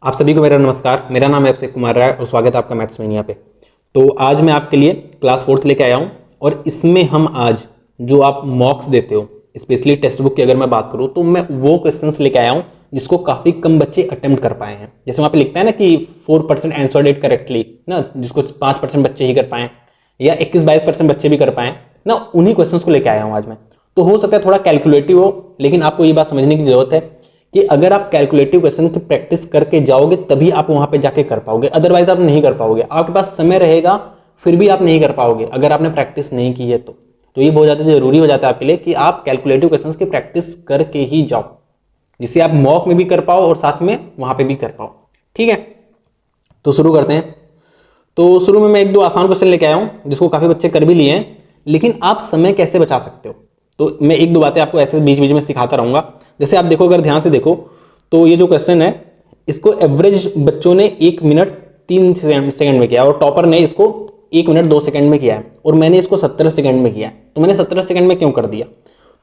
आप सभी को मेरा नमस्कार। मेरा नाम है अभिषेक कुमार राय और स्वागत है आपका मैथ्स मैनिया पे। तो आज मैं आपके लिए क्लास 4th लेके आया हूँ और इसमें हम आज जो आप मॉक्स देते हो, स्पेशली टेक्स्ट बुक की अगर मैं बात करूँ तो मैं वो क्वेश्चंस लेके आया हूँ जिसको काफ़ी कम बच्चे अटेम्प्ट कर पाए हैं। जैसे वहाँ पे लिखता है ना कि 4% आंसर्ड इट करेक्टली ना, जिसको 5% बच्चे ही कर पाए या 21-22% बच्चे भी कर पाए ना, उन्हीं क्वेश्चंस को लेके आया हूँ आज मैं। तो हो सकता है थोड़ा कैलकुलेटिव हो, लेकिन आपको ये बात समझने की जरूरत है कि अगर आप कैलकुलेटिव क्वेश्चन की प्रैक्टिस करके जाओगे तभी आप वहां पे जाके कर पाओगे, अदरवाइज आप नहीं कर पाओगे। आपके पास समय रहेगा फिर भी आप नहीं कर पाओगे अगर आपने प्रैक्टिस नहीं की है तो ये बहुत ज्यादा जरूरी हो जाता है आपके लिए कि आप कैलकुलेटिव क्वेश्चंस की प्रैक्टिस करके ही जाओ, जिससे आप मॉक में भी कर पाओ और साथ में वहां पे भी कर पाओ। ठीक है, तो शुरू करते हैं। तो शुरू में मैं एक दो आसान क्वेश्चन लेके आया हूं जिसको काफी बच्चे कर भी लिए हैं, लेकिन आप समय कैसे बचा सकते हो तो मैं एक दो बातें आपको ऐसे बीच बीच में सिखाता रहूंगा। जैसे आप देखो, अगर ध्यान से देखो तो ये जो क्वेश्चन है इसको एवरेज बच्चों ने 1 मिनट 3 सेकंड में किया और टॉपर ने इसको 1 मिनट 2 सेकंड में किया है और मैंने इसको 17 सेकंड में किया है। तो मैंने 17 सेकंड में क्यों कर दिया?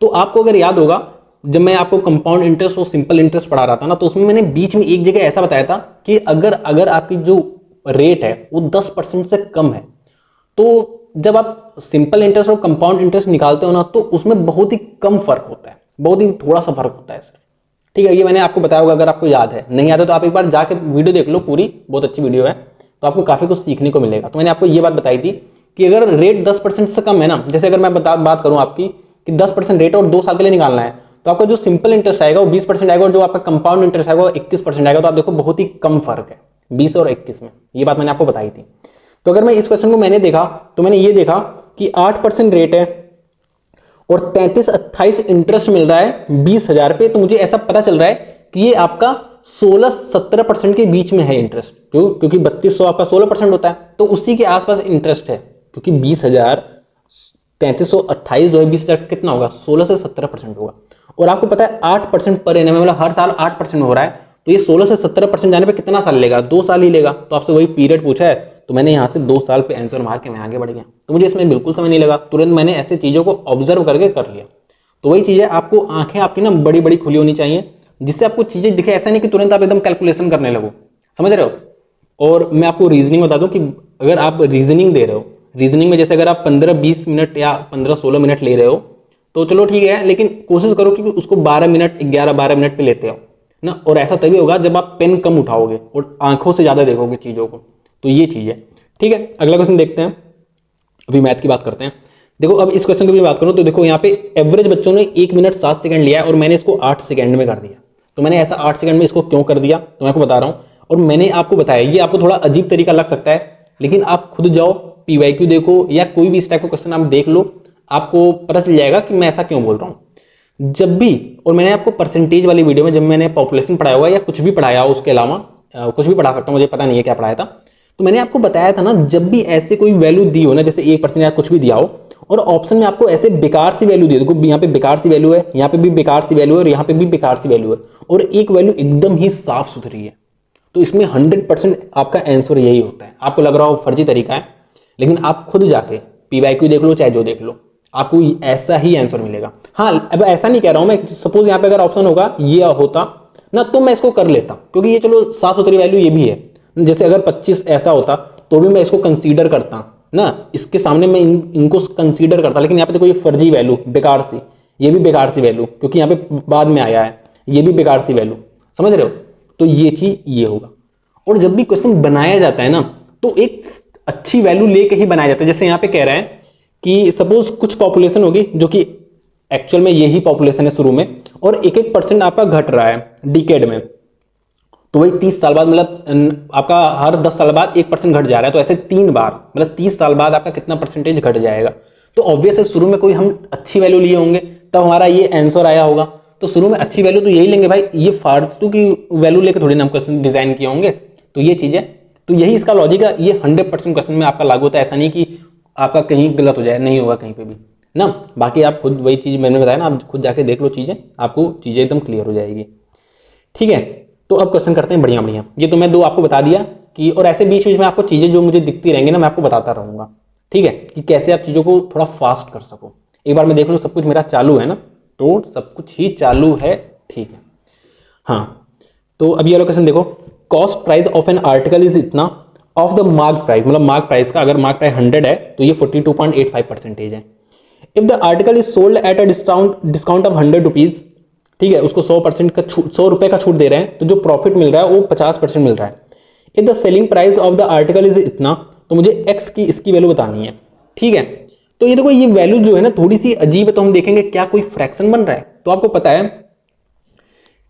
तो आपको अगर याद होगा, जब मैं आपको कंपाउंड इंटरेस्ट और सिंपल इंटरेस्ट पढ़ा रहा था ना, तो उसमें मैंने बीच में एक जगह ऐसा बताया था कि अगर अगर आपकी जो रेट है वो 10% से कम है, तो जब आप सिंपल इंटरेस्ट और कंपाउंड इंटरेस्ट निकालते हो ना, तो उसमें बहुत ही कम फर्क होता है, बहुत ही थोड़ा सा फर्क होता है सर। ठीक है, ये मैंने आपको बताया होगा, अगर आपको याद है। नहीं याद है तो आप एक बार जाके वीडियो देख लो, पूरी बहुत अच्छी वीडियो है, तो आपको काफी कुछ सीखने को मिलेगा। तो मैंने आपको ये बात बताई थी कि अगर रेट 10% से कम है ना, जैसे अगर मैं बात करूं आपकी कि 10% रेट और 2 साल के लिए निकालना है, तो आपका जो सिंपल इंटरेस्ट आएगा वो 20% आएगा और जो आपका कंपाउंड इंटरेस्ट आएगा वो 21% आएगा। तो आप देखो बहुत ही कम फर्क है 20 और 21 में, ये बात मैंने आपको बताई थी। तो अगर मैं इस क्वेश्चन को मैंने देखा तो मैंने ये देखा कि 8% रेट है और 33-28 इंटरेस्ट मिल रहा है 20,000 पे, तो मुझे ऐसा पता चल रहा है कि ये आपका 16-17% के बीच में है इंटरेस्ट। क्योंकि 3200 आपका 16% होता है, तो उसी के आसपास इंटरेस्ट है। क्योंकि 20,000 3328 जो है 20,000 का कितना होगा? 16 से 17% होगा। और आपको पता है 8% पर एनम, मतलब हर साल 8% हो रहा है, तो ये 16 से 17% जाने पे कितना साल लेगा? 2 साल ही लेगा। तो आपसे वही पीरियड पूछा है, तो मैंने यहाँ से 2 साल पे आंसर मार के मैं आगे बढ़ गया। तो मुझे इसमें बिल्कुल समय नहीं लगा, तुरंत मैंने ऐसे चीजों को ऑब्जर्व करके कर लिया। तो वही चीज है, आपको आंखें आपकी ना बड़ी बड़ी खुली होनी चाहिए, जिससे आपको चीजें दिखे। ऐसा नहीं कि तुरंत आप एकदम कैलकुलेशन करने लगो, समझ रहे हो। और मैं आपको रीजनिंग बता दूं कि अगर आप रीजनिंग दे रहे हो, रीजनिंग में जैसे अगर आप 15-20 मिनट या 15-16 मिनट ले रहे हो तो चलो ठीक है, लेकिन कोशिश करो कि उसको 12 मिनट 11-12 मिनट पे लेते हो ना। और ऐसा तभी होगा जब आप पेन कम उठाओगे और आंखों से ज्यादा देखोगे चीजों को। तो ये चीज है। ठीक है, अगला क्वेश्चन देखते हैं। अभी मैथ की बात करते हैं। देखो, अब इस क्वेश्चन की भी बात करूं तो देखो यहाँ पे एवरेज बच्चों ने 1 मिनट 7 सेकंड लिया और मैंने इसको 8 सेकंड में कर दिया। तो मैंने ऐसा 8 सेकंड में इसको क्यों कर दिया तो मैं आपको बता रहा हूं। और मैंने आपको बताया, ये आपको थोड़ा अजीब तरीका लग सकता है, लेकिन आप खुद जाओ पीवाईक्यू देखो या कोई भी इस टाइप का क्वेश्चन आप देख लो, आपको पता चल जाएगा कि मैं ऐसा क्यों बोल रहा हूं। जब भी, और मैंने आपको परसेंटेज वाली वीडियो में जब मैंने पॉपुलेशन पढ़ाया हुआ या कुछ भी पढ़ाया, उसके अलावा कुछ भी पढ़ा सकता हूं, मुझे पता नहीं है क्या पढ़ाया था, तो मैंने आपको बताया था ना, जब भी ऐसे कोई वैल्यू दी हो ना, जैसे 1% या कुछ भी दिया हो और ऑप्शन में आपको ऐसे बेकार सी वैल्यू दी, देखो यहाँ पे बेकार सी वैल्यू है, यहाँ पे भी बेकार सी वैल्यू है और यहाँ पे भी बेकार सी वैल्यू है, और एक वैल्यू एकदम ही साफ सुथरी है, तो इसमें 100% आपका आंसर यही होता है। आपको लग रहा हो फर्जी तरीका है, लेकिन आप खुद जाके पीवाईक्यू देख लो चाहे जो देख लो, आपको ऐसा ही आंसर मिलेगा। हाँ, अब ऐसा नहीं कह रहा हूं मैं, सपोज यहाँ पे अगर ऑप्शन होगा ये होता ना, तो मैं इसको कर लेता, क्योंकि ये चलो साफ सुथरी वैल्यू ये भी है। जैसे अगर 25 ऐसा होता तो भी मैं इसको कंसीडर करता ना, इसके सामने मैं इनको कंसीडर करता, लेकिन यहाँ पे देखो ये फर्जी वैल्यू बेकार सी, ये भी बेकार सी वैल्यू क्योंकि यहाँ पे बाद में आया है, ये भी बेकार सी वैल्यू, समझ रहे हो। तो ये चीज ये होगा। और जब भी क्वेश्चन बनाया जाता है ना, तो एक अच्छी वैल्यू लेके ही बनाया जाता है। जैसे यहाँ पे कह रहा है कि सपोज कुछ पॉपुलेशन होगी जो कि एक्चुअल में यही पॉपुलेशन है शुरू में, और 1-1% आपका घट रहा है डिकेड में, तो वही 30 साल बाद, मतलब आपका हर 10 साल बाद 1% घट जा रहा है, तो ऐसे 3 बार, मतलब 30 साल बाद आपका कितना परसेंटेज घट जाएगा। तो ऑब्वियस है शुरू में कोई हम अच्छी वैल्यू लिए होंगे तब हमारा ये आंसर आया होगा। तो शुरू में अच्छी वैल्यू तो यही लेंगे भाई, ये फालतू की वैल्यू लेकर थोड़ी ना हम क्वेश्चन डिजाइन किए होंगे। तो ये चीज है, तो यही इसका लॉजिक है। ये 100% क्वेश्चन में आपका लागू होता है, ऐसा नहीं कि आपका कहीं गलत हो जाए, नहीं होगा कहीं पे भी ना। बाकी आप खुद वही चीज मैंने बताया ना, आप खुद जाके देख लो चीजें, आपको चीजें एकदम क्लियर हो जाएगी। ठीक है, तो अब क्वेश्चन करते हैं बढ़िया बढ़िया। ये तो मैं दो आपको बता दिया कि, और ऐसे बीच बीच में आपको चीजें जो मुझे दिखती रहेंगी ना, मैं आपको बताता रहूंगा। ठीक है, कि कैसे आप चीजों को थोड़ा फास्ट कर सको। एक बार मैं देख लूं सब कुछ मेरा चालू है ना, तो सब कुछ ही चालू है। ठीक है, हाँ, तो अब ये वाला क्वेश्चन देखो। Cost price of an article is इतना ऑफ द मार्क प्राइस, मतलब मार्क प्राइस का अगर मार्क प्राइस 100 है तो ये 42.85% है। If the article is sold at a discount of 100 rupees, ठीक है, उसको 100% का छूट, 100 रुपए का छूट दे रहे हैं, तो जो प्रॉफिट मिल रहा है वो 50% मिल रहा है। If the selling price of the article is इतना, तो मुझे एक्स की इसकी वैल्यू बतानी है, ठीक है। तो ये देखो ये वैल्यू जो है ना थोड़ी सी अजीब है, तो हम देखेंगे क्या कोई फ्रैक्शन बन रहा है। तो आपको पता है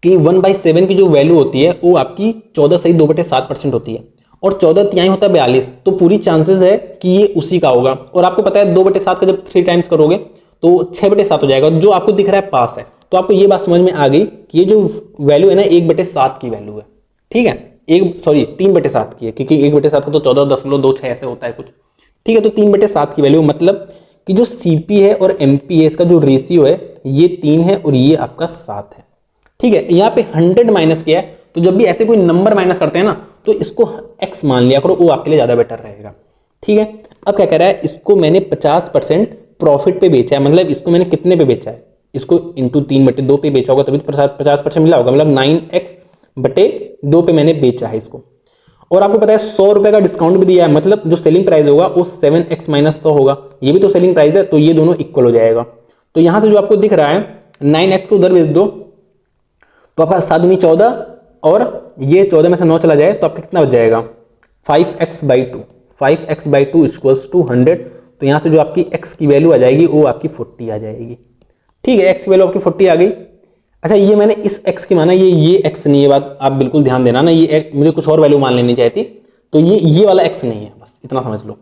कि 1/7 की जो वैल्यू होती है वो आपकी 14 सही 2/7% होती है, और 14 तिहाई होता है 42, तो पूरी चांसेस है कि ये उसी का होगा। और आपको पता है 2/7 का जब 3 टाइम्स करोगे तो 6/7 हो जाएगा, जो आपको दिख रहा है पास है। तो आपको ये बात समझ में आ गई कि ये जो वैल्यू है ना 1/7 की वैल्यू है, ठीक है, 3/7 की है, क्योंकि 1/7 का तो 14.26 ऐसे होता है कुछ, ठीक है। तो 3/7 की वैल्यू, मतलब कि जो सीपी है और एमपी है इसका जो रेशियो है ये 3 है और ये आपका 7 है, ठीक है। यहाँ पे 100 माइनस किया है, तो जब भी ऐसे कोई नंबर माइनस करते हैं ना तो इसको x मान लिया करो, वो आपके लिए ज्यादा बेटर रहेगा, ठीक है। अब क्या कह रहा है, इसको मैंने 50% प्रॉफिट पे बेचा है, मतलब इसको मैंने कितने पे बेचा है, इसको इंटू 3/2 पे बेचा होगा तभी 50% मिला होगा, मतलब 9x/2 पे मैंने बेचा है इसको। और आपको पता है 100 रुपए का डिस्काउंट भी दिया है, मतलब जो सेलिंग प्राइस होगा वो 7x - 100 होगा, ये भी तो सेलिंग प्राइस है, तो ये दोनों इक्वल हो जाएगा। तो यहां से जो आपको दिख रहा है 9x को उधर भेज दो तो आपका 7 दूनी 14, और ये 14 में से 9 चला जाए तो आपका कितना बच जाएगा 5x/2, 5x/2 इक्वल्स टू 100। तो यहां से जो आपकी x की वैल्यू आ जाएगी वो आपकी 40 आ जाएगी, ठीक है, x की वैल्यू आपकी 40 आ गई। अच्छा ये मैंने इस x की माना, ये x नहीं, ये बात आप बिल्कुल ध्यान देना ना, ये मुझे कुछ और वैल्यू मान लेनी चाहिए थी, तो ये वाला x नहीं है, बस इतना समझ लो,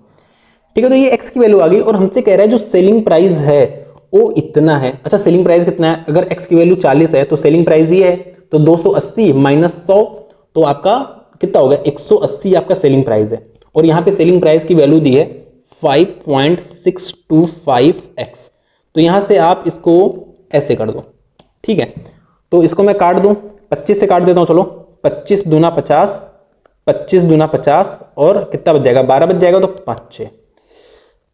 ठीक है। तो ये x की वैल्यू आ गई, और हमसे कह रहा है जो सेलिंग प्राइस है वो इतना है। अच्छा सेलिंग प्राइस कितना है, अगर x की वैल्यू 40 है तो सेलिंग प्राइस ये है, तो 280 माइनस 100 तो आपका कितना होगा 180 आपका सेलिंग प्राइस है, और यहाँ पे सेलिंग प्राइस की वैल्यू दी है 5.625x। तो यहां से आप इसको ऐसे कर दो, ठीक है। तो इसको मैं काट दूं, 25 से काट देता हूं, चलो 25 दूना 50, 25 दूना 50, और कितना बच जाएगा 12 बच जाएगा, तो 5 6,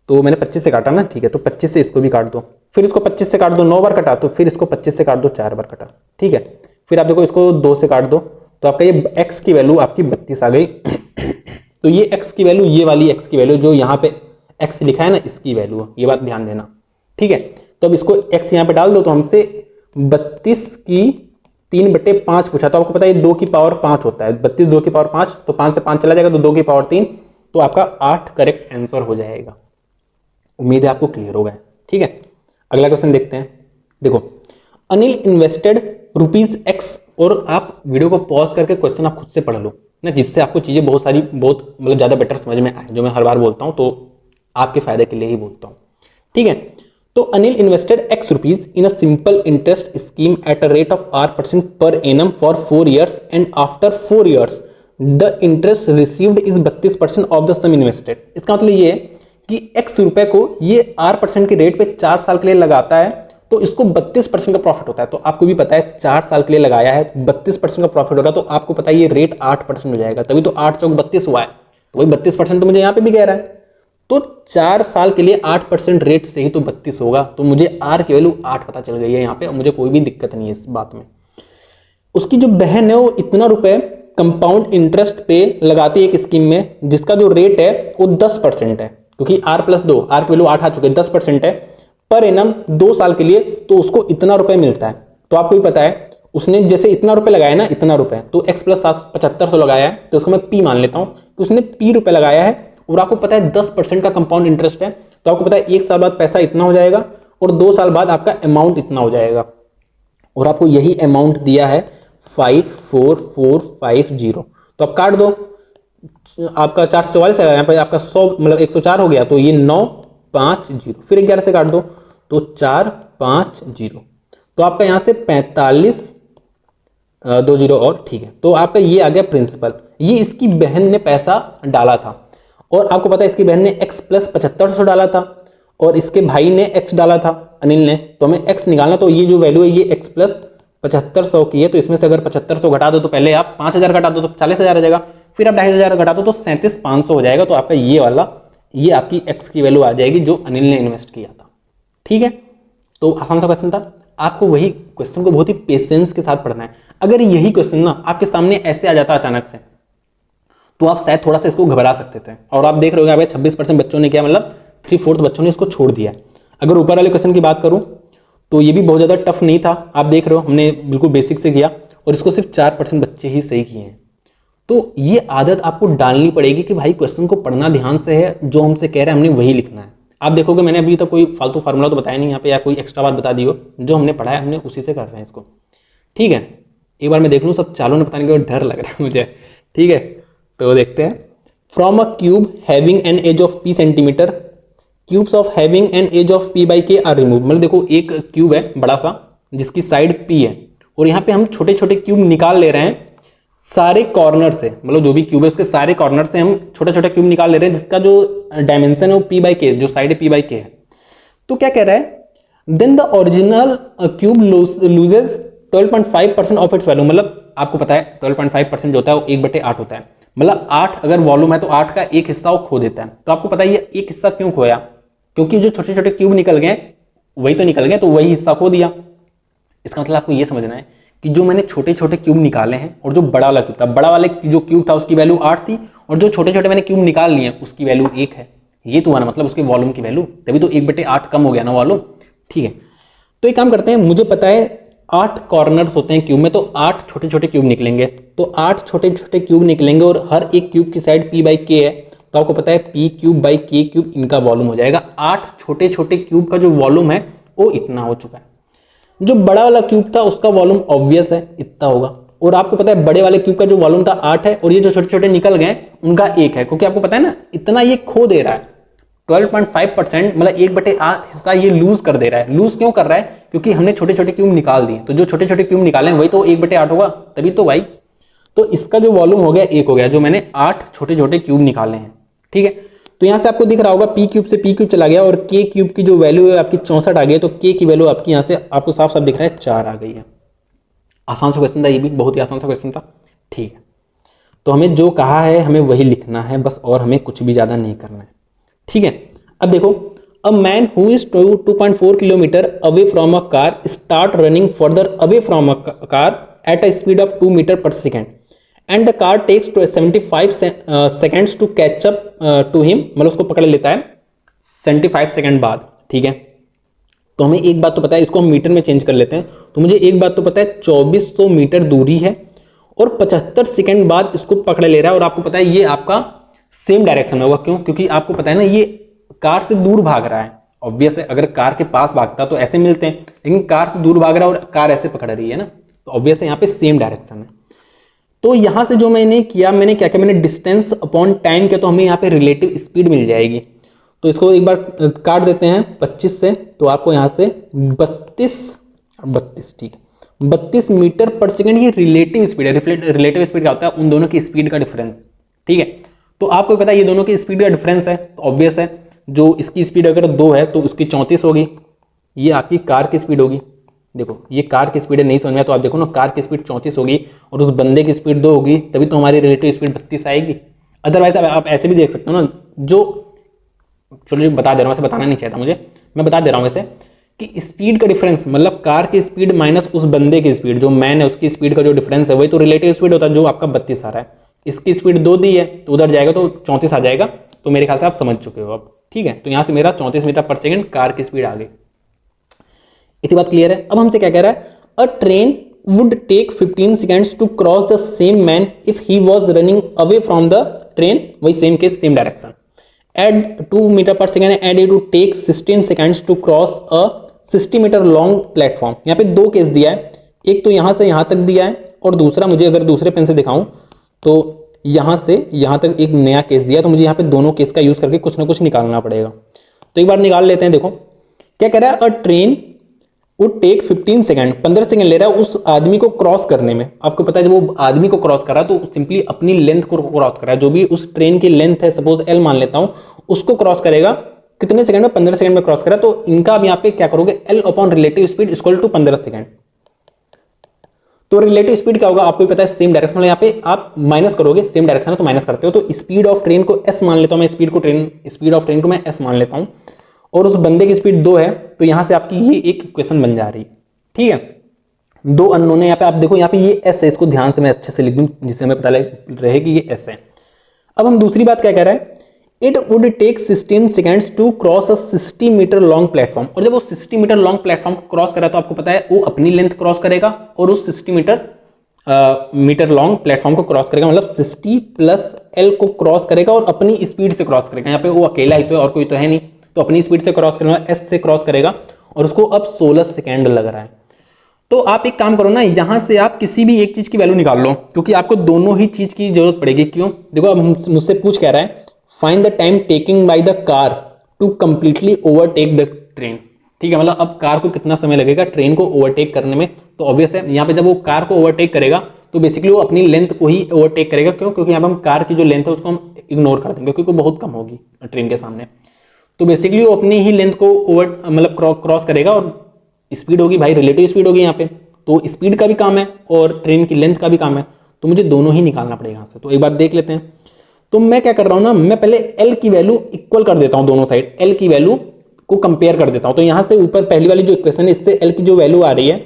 तो मैंने 25 से काटा ना, ठीक है। तो 25 से इसको भी काट दो, फिर इसको 25 से काट दो 9 बार कटा, तो फिर इसको 25 से काट दो 4 बार कटा, ठीक है। फिर आप देखो इसको 2 से काट दो, तो आपका ये x की वैल्यू आपकी 32 आ गई। तो ये x की वैल्यू, ये वाली x की वैल्यू जो यहाँ पे x लिखा है ना इसकी वैल्यू, ये बात ध्यान देना, ठीक है। तो अब इसको x यहाँ पे डाल दो, तो हमसे 32 की 3/5 पूछा, तो आपको पता है 2 की पावर 5 होता है, 32 2 की पावर 5, तो 5 से 5 चला जाएगा तो 2 की पावर 3, तो आपका 8 करेक्ट आंसर हो जाएगा। उम्मीद है आपको क्लियर होगा, ठीक है। अगला क्वेश्चन देखते हैं। देखो अनिल इन्वेस्टेड ₹x, और आप वीडियो को पॉज करके क्वेश्चन आप खुद से पढ़ लो ना, जिससे आपको चीजें बहुत मतलब ज्यादा बेटर समझ में आए, जो मैं हर बार बोलता हूं तो आपके फायदे के लिए ही बोलता हूं, ठीक है। तो Anil invested x rupees in a simple interest scheme at a rate of R% per annum for 4 years, and after 4 years the interest received is 32% of the sum invested. इसका मतलब ये है कि x रुपए को ये R% के रेट पे 4 साल के लिए लगाता है, तो इसको 32% का प्रॉफिट होता है। तो आपको भी पता है 4 साल के लिए लगाया है, 32% का प्रॉफिट हो रहा है, तो आपको पता है ये रेट 8% हो जाएगा, तभी तो 8 चौक 32 हुआ है, तो वही 32% तो मुझे यहाँ पे भी कह रहा है। तो 4 साल के लिए 8% रेट से ही तो 32 होगा, तो मुझे R की वैल्यू 8 पता चल गई है यहाँ पे, मुझे कोई भी दिक्कत नहीं है इस बात में। उसकी जो बहन है वो इतना रुपए कंपाउंड इंटरेस्ट पे लगाती है एक स्कीम में, जिसका जो रेट है वो 10% है, क्योंकि R+2, R की वैल्यू 8 आ चुके 10% है पर एनम 2 साल के लिए, तो उसको इतना रुपए मिलता है। तो आपको भी पता है उसने जैसे इतना रुपए लगाया ना, इतना रुपए, तो x + 7500 लगाया है, तो उसको मैं p मान लेता हूं कि उसने p रुपए लगाया है, और आपको पता है 10% का कंपाउंड इंटरेस्ट है, तो आपको पता है 1 साल बाद पैसा इतना हो जाएगा और 2 साल बाद आपका अमाउंट इतना हो जाएगा, और आपको यही अमाउंट दिया है 54450। तो आप काट दो, आपका 4 से 44 है, यहाँ पे आपका 100 मतलब 104 हो गया, तो ये 950, फिर 11 से काट दो तो 450, तो आपका यहाँ से 45 2 0 और, ठीक है। तो आपका ये आ गया प्रिंसिपल, ये इसकी बहन ने पैसा डाला था, और आपको पता है इसकी बहन ने x + 7500 डाला था, और इसके भाई ने x डाला था अनिल ने, तो हमें x निकालना, तो ये जो वैल्यू है ये x + 7500 की है, तो इसमें से अगर 7500 घटा दो तो पहले आप 5000 घटा दो तो 40000 आ जाएगा, फिर आप 2500 घटा दो तो 37500 हो जाएगा, तो आपका ये वाला ये आपकी x की वैल्यू आ जाएगी जो अनिल ने इन्वेस्ट किया था, ठीक है। तो आसान सा क्वेश्चन था। आपको वही क्वेश्चन को बहुत ही पेशेंस के साथ पढ़ना है। अगर यही क्वेश्चन ना आपके सामने ऐसे आ जाता अचानक से, तो आप शायद थोड़ा सा इसको घबरा सकते थे। और आप देख रहे हो 26% बच्चों ने क्या, मतलब 3/4 बच्चों ने इसको छोड़ दिया। अगर ऊपर वाले क्वेश्चन की बात करूं तो ये भी बहुत ज्यादा टफ नहीं था। आप देख रहे हो हमने बिल्कुल बेसिक से किया और इसको सिर्फ 4% बच्चे ही सही किए हैं। तो ये आदत आपको डालनी पड़ेगी कि भाई क्वेश्चन को पढ़ना ध्यान से है, जो हमसे कह रहे हैं हमने वही लिखना है। आप देखोगे मैंने अभी तक कोई फालतू फार्मूला तो बताया नहीं यहाँ पे, या कोई एक्स्ट्रा बात बता दी हो। जो हमने पढ़ा है हमने उसी से कर रहे हैं इसको। ठीक है, एक बार मैं देख लूँ सब चालों ने बताने के बाद, डर लग रहा है मुझे। ठीक है, तो देखते हैं। From a cube having an edge of p centimetre, cubes of having an edge of p by k are remove. मतलब देखो एक क्यूब है बड़ा सा जिसकी साइड p है, और यहाँ पे हम छोटे छोटे क्यूब निकाल ले रहे हैं सारे कॉर्नर से। मतलब जो भी क्यूब है उसके सारे कॉर्नर से हम छोटा छोटा क्यूब निकाल ले रहे हैं जिसका जो डायमेंशन है वो p बाई k, जो साइड p बाई k है। तो क्या कह रहा है, then the original cube loses 12.5% of its value. मतलब आपको पता है 12.5% जो होता है वो 1/8 होता है। मतलब 8 अगर वॉल्यूम है तो 8 का एक हिस्सा वो खो देता है। तो आपको पता है ये एक हिस्सा क्यों खोया, क्योंकि जो छोटे छोटे क्यूब निकल गए वही तो निकल गए, तो वही हिस्सा खो दिया। इसका मतलब आपको ये समझना है कि जो मैंने छोटे छोटे क्यूब निकाले हैं और जो बड़ा वाला क्यूब था, बड़ा वाले जो क्यूब था उसकी वैल्यू 8 थी, और जो छोटे छोटे मैंने क्यूब निकाल लिए उसकी वैल्यू 1 है। ये तो हुआ ना, मतलब उसके वॉल्यूम की वैल्यू, तभी तो 1/8 कम हो गया ना वॉल्यूम। ठीक है, तो एक काम करते हैं, मुझे पता है 8 कॉर्नर्स होते हैं क्यूब में, तो 8 छोटे छोटे क्यूब निकलेंगे। तो 8 छोटे छोटे क्यूब निकलेंगे और हर एक क्यूब की साइड p बाई k है, तो आपको पता है p cube by k cube इनका वॉल्यूम हो जाएगा। 8 छोटे छोटे क्यूब का जो वॉल्यूम है वो इतना हो चुका है। जो बड़ा वाला क्यूब था उसका वॉल्यूम ऑब्वियस है इतना होगा, और आपको पता है बड़े वाले क्यूब का जो वॉल्यूम था 8 है, और ये जो छोटे छोटे निकल गए उनका 1 है, क्योंकि आपको पता है ना इतना ये खो दे रहा है। 12.5% मतलब 1/8 हिस्सा ये लूज कर दे रहा है। लूज क्यों कर रहा है, क्योंकि हमने छोटे छोटे क्यूब निकाल दिए, तो जो छोटे छोटे क्यूब निकाले हैं वही तो 1/8 होगा, तभी तो भाई। तो इसका जो वॉल्यूम हो गया 1 हो गया, जो मैंने 8 छोटे छोटे क्यूब निकाले हैं। ठीक है, तो यहां से आपको दिख रहा होगा p क्यूब से p क्यूब चला गया, और k क्यूब की जो वैल्यू है आपकी 64 आ गई है, तो k की वैल्यू आपकी यहां से आपको साफ साफ दिख रहा है 4 आ गई है। आसान सा क्वेश्चन था, ये भी बहुत ही आसान सा क्वेश्चन था। ठीक है, तो हमें जो कहा है हमें वही लिखना है बस, और हमें कुछ भी ज्यादा नहीं करना है। ठीक है, अब देखो, a man who is 2.4 kilometre away from a car start running further away from a car at a speed of 2 metre per second and the car takes 75 seconds to catch up to him. मतलब उसको पकड़ लेता है 75 second बाद। ठीक है, तो हमें एक बात तो पता है, इसको हम मीटर में चेंज कर लेते हैं। तो मुझे एक बात तो पता है 2400 मीटर दूरी है और 75 सेकेंड बाद इसको पकड़ ले रहा है, और आपको पता है ये आपका सेम डायरेक्शन में होगा। क्यों, क्योंकि आपको पता है ना ये कार से दूर भाग रहा है। ऑब्वियस है, अगर कार के पास भागता तो ऐसे मिलते हैं, लेकिन कार से दूर भाग रहा है और कार ऐसे पकड़ रही है ना, तो ऑब्वियस है यहाँ पे सेम डायरेक्शन है। तो यहां से जो मैंने किया, मैंने क्या किया, मैंने डिस्टेंस अपॉन टाइम किया, तो हमें यहाँ पे रिलेटिव स्पीड मिल जाएगी। तो इसको एक बार काट देते हैं 25 से, तो आपको यहाँ से 32, ठीक है, 32 मीटर पर सेकेंड ये रिलेटिव स्पीड है। रिलेटिव स्पीड क्या होता है, उन दोनों की स्पीड का डिफरेंस। ठीक है, तो आपको पता है ये दोनों की स्पीड का डिफरेंस है, तो ऑब्वियस है जो इसकी स्पीड अगर 2 है तो उसकी 34 होगी, ये आपकी कार की स्पीड होगी। देखो ये कार की स्पीड है, नहीं समझ में तो आप देखो ना, कार की स्पीड 34 होगी और उस बंदे की स्पीड 2 होगी, तभी तो हमारी रिलेटिव स्पीड 32 आएगी। अदरवाइज आप ऐसे भी देख सकते हो ना, जो चलो बता दे रहा हूँ, वैसे बताना नहीं चाहता मुझे, मैं बता दे रहा हूँ वैसे कि स्पीड का डिफरेंस मतलब कार की स्पीड माइनस उस बंदे की स्पीड, जो मैन है उसकी स्पीड का जो डिफरेंस है वही तो रिलेटिव स्पीड होता है, जो आपका 32 आ रहा है। इसकी स्पीड 2 दी है तो उधर जाएगा तो 34 आ जाएगा। तो मेरे ख्याल से आप समझ चुके हो अब। ठीक है, तो यहां से मेरा 34 मीटर पर सेकेंड कार की स्पीड आ गई। इतनी बात क्लियर है। अब हमसे क्या कह रहा है, a train would take 15 seconds to cross the same man if he was running away from the train, वही same case same direction, at 2 metre per second and it would take 16 seconds to cross a 60 metre long platform. यहाँ पे 2 case दिया है, एक तो यहां से यहां तक दिया है, और दूसरा मुझे अगर दूसरे पेन से दिखाऊं तो यहां से यहां तक एक नया केस दिया, तो मुझे यहाँ पे दोनों केस का यूज करके कुछ ना कुछ निकालना पड़ेगा। तो एक बार निकाल लेते हैं। देखो क्या कह रहा है, a train would take 15 second, 15 second ले रहा है उस आदमी को क्रॉस करने में। आपको पता है जब वो आदमी को क्रॉस कर रहा है तो सिंपली अपनी लेंथ को क्रॉस कर रहा है, जो भी उस ट्रेन की लेंथ है, सपोज एल मान लेता हूं, उसको क्रॉस करेगा कितने सेकंड में, 15 सेकंड में क्रॉस करा। तो इनका अब यहाँ पे क्या करोगे, L upon relative speed equal to 15 second. तो रिलेटिव स्पीड क्या होगा आपको पता है, सेम डायरेक्शन में यहाँ पे आप माइनस करोगे, सेम डायरेक्शन है तो माइनस करते हो। तो स्पीड ऑफ ट्रेन को एस मान लेता हूं मैं, स्पीड ऑफ ट्रेन को मैं एस मान लेता हूं, और उस बंदे की स्पीड 2 है, तो यहां से आपकी ये एक इक्वेशन बन जा रही है। ठीक है, दो अननोन है यहाँ पे, आप देखो यहाँ पे ये एस है, इसको ध्यान से मैं अच्छे से लिख दूं जिससे हमें पता रहे कि ये एस है। अब हम दूसरी बात क्या कह रहा है, it would take 16 seconds to cross a 60 metre long platform. और जब वो 60 मीटर लॉन्ग प्लेटफॉर्म को क्रॉस करा तो आपको पता है वो अपनी लेंथ क्रॉस करेगा और उस 60 मीटर लॉन्ग प्लेटफॉर्म को क्रॉस करेगा, मतलब 60 प्लस एल को क्रॉस करेगा और अपनी स्पीड से क्रॉस करेगा। यहाँ पे वो अकेला ही तो है और कोई तो है नहीं, तो अपनी स्पीड से क्रॉस करेगा, एस से क्रॉस करेगा और उसको अब 16 सेकेंड लग रहा है। तो आप एक काम करो ना, यहां से आप किसी भी एक चीज की वैल्यू निकाल लो, क्योंकि आपको दोनों ही चीज की जरूरत पड़ेगी। क्यों, देखो अब मुझसे पूछ कह रहा है find the time taking by the car to completely overtake the train. ठीक है, मतलब अब कार को कितना समय लगेगा ट्रेन को ओवरटेक करने में, तो ऑब्वियस है यहाँ पे जब वो कार को ओवरटेक करेगा तो बेसिकली वो अपनी लेंथ को ही ओवरटेक करेगा। क्यों, क्योंकि यहाँ पे हम कार की जो लेंथ है उसको हम इग्नोर कर देंगे क्योंकि वो बहुत कम होगी ट्रेन के सामने। तो बेसिकली वो अपनी ही लेंथ को मतलब क्रॉस करेगा और स्पीड होगी भाई, रिलेटिव स्पीड होगी यहाँ पे, तो स्पीड का भी काम है और ट्रेन की लेंथ का भी काम है, तो मुझे दोनों ही निकालना पड़ेगा यहाँ से। तो एक बार देख लेते हैं। तो मैं क्या कर रहा हूं ना, मैं पहले L की वैल्यू इक्वल कर देता हूं, दोनों साइड L की वैल्यू को कंपेयर कर देता हूं। तो यहां से ऊपर पहली वाली जो इक्वेशन है इससे L की जो वैल्यू आ रही है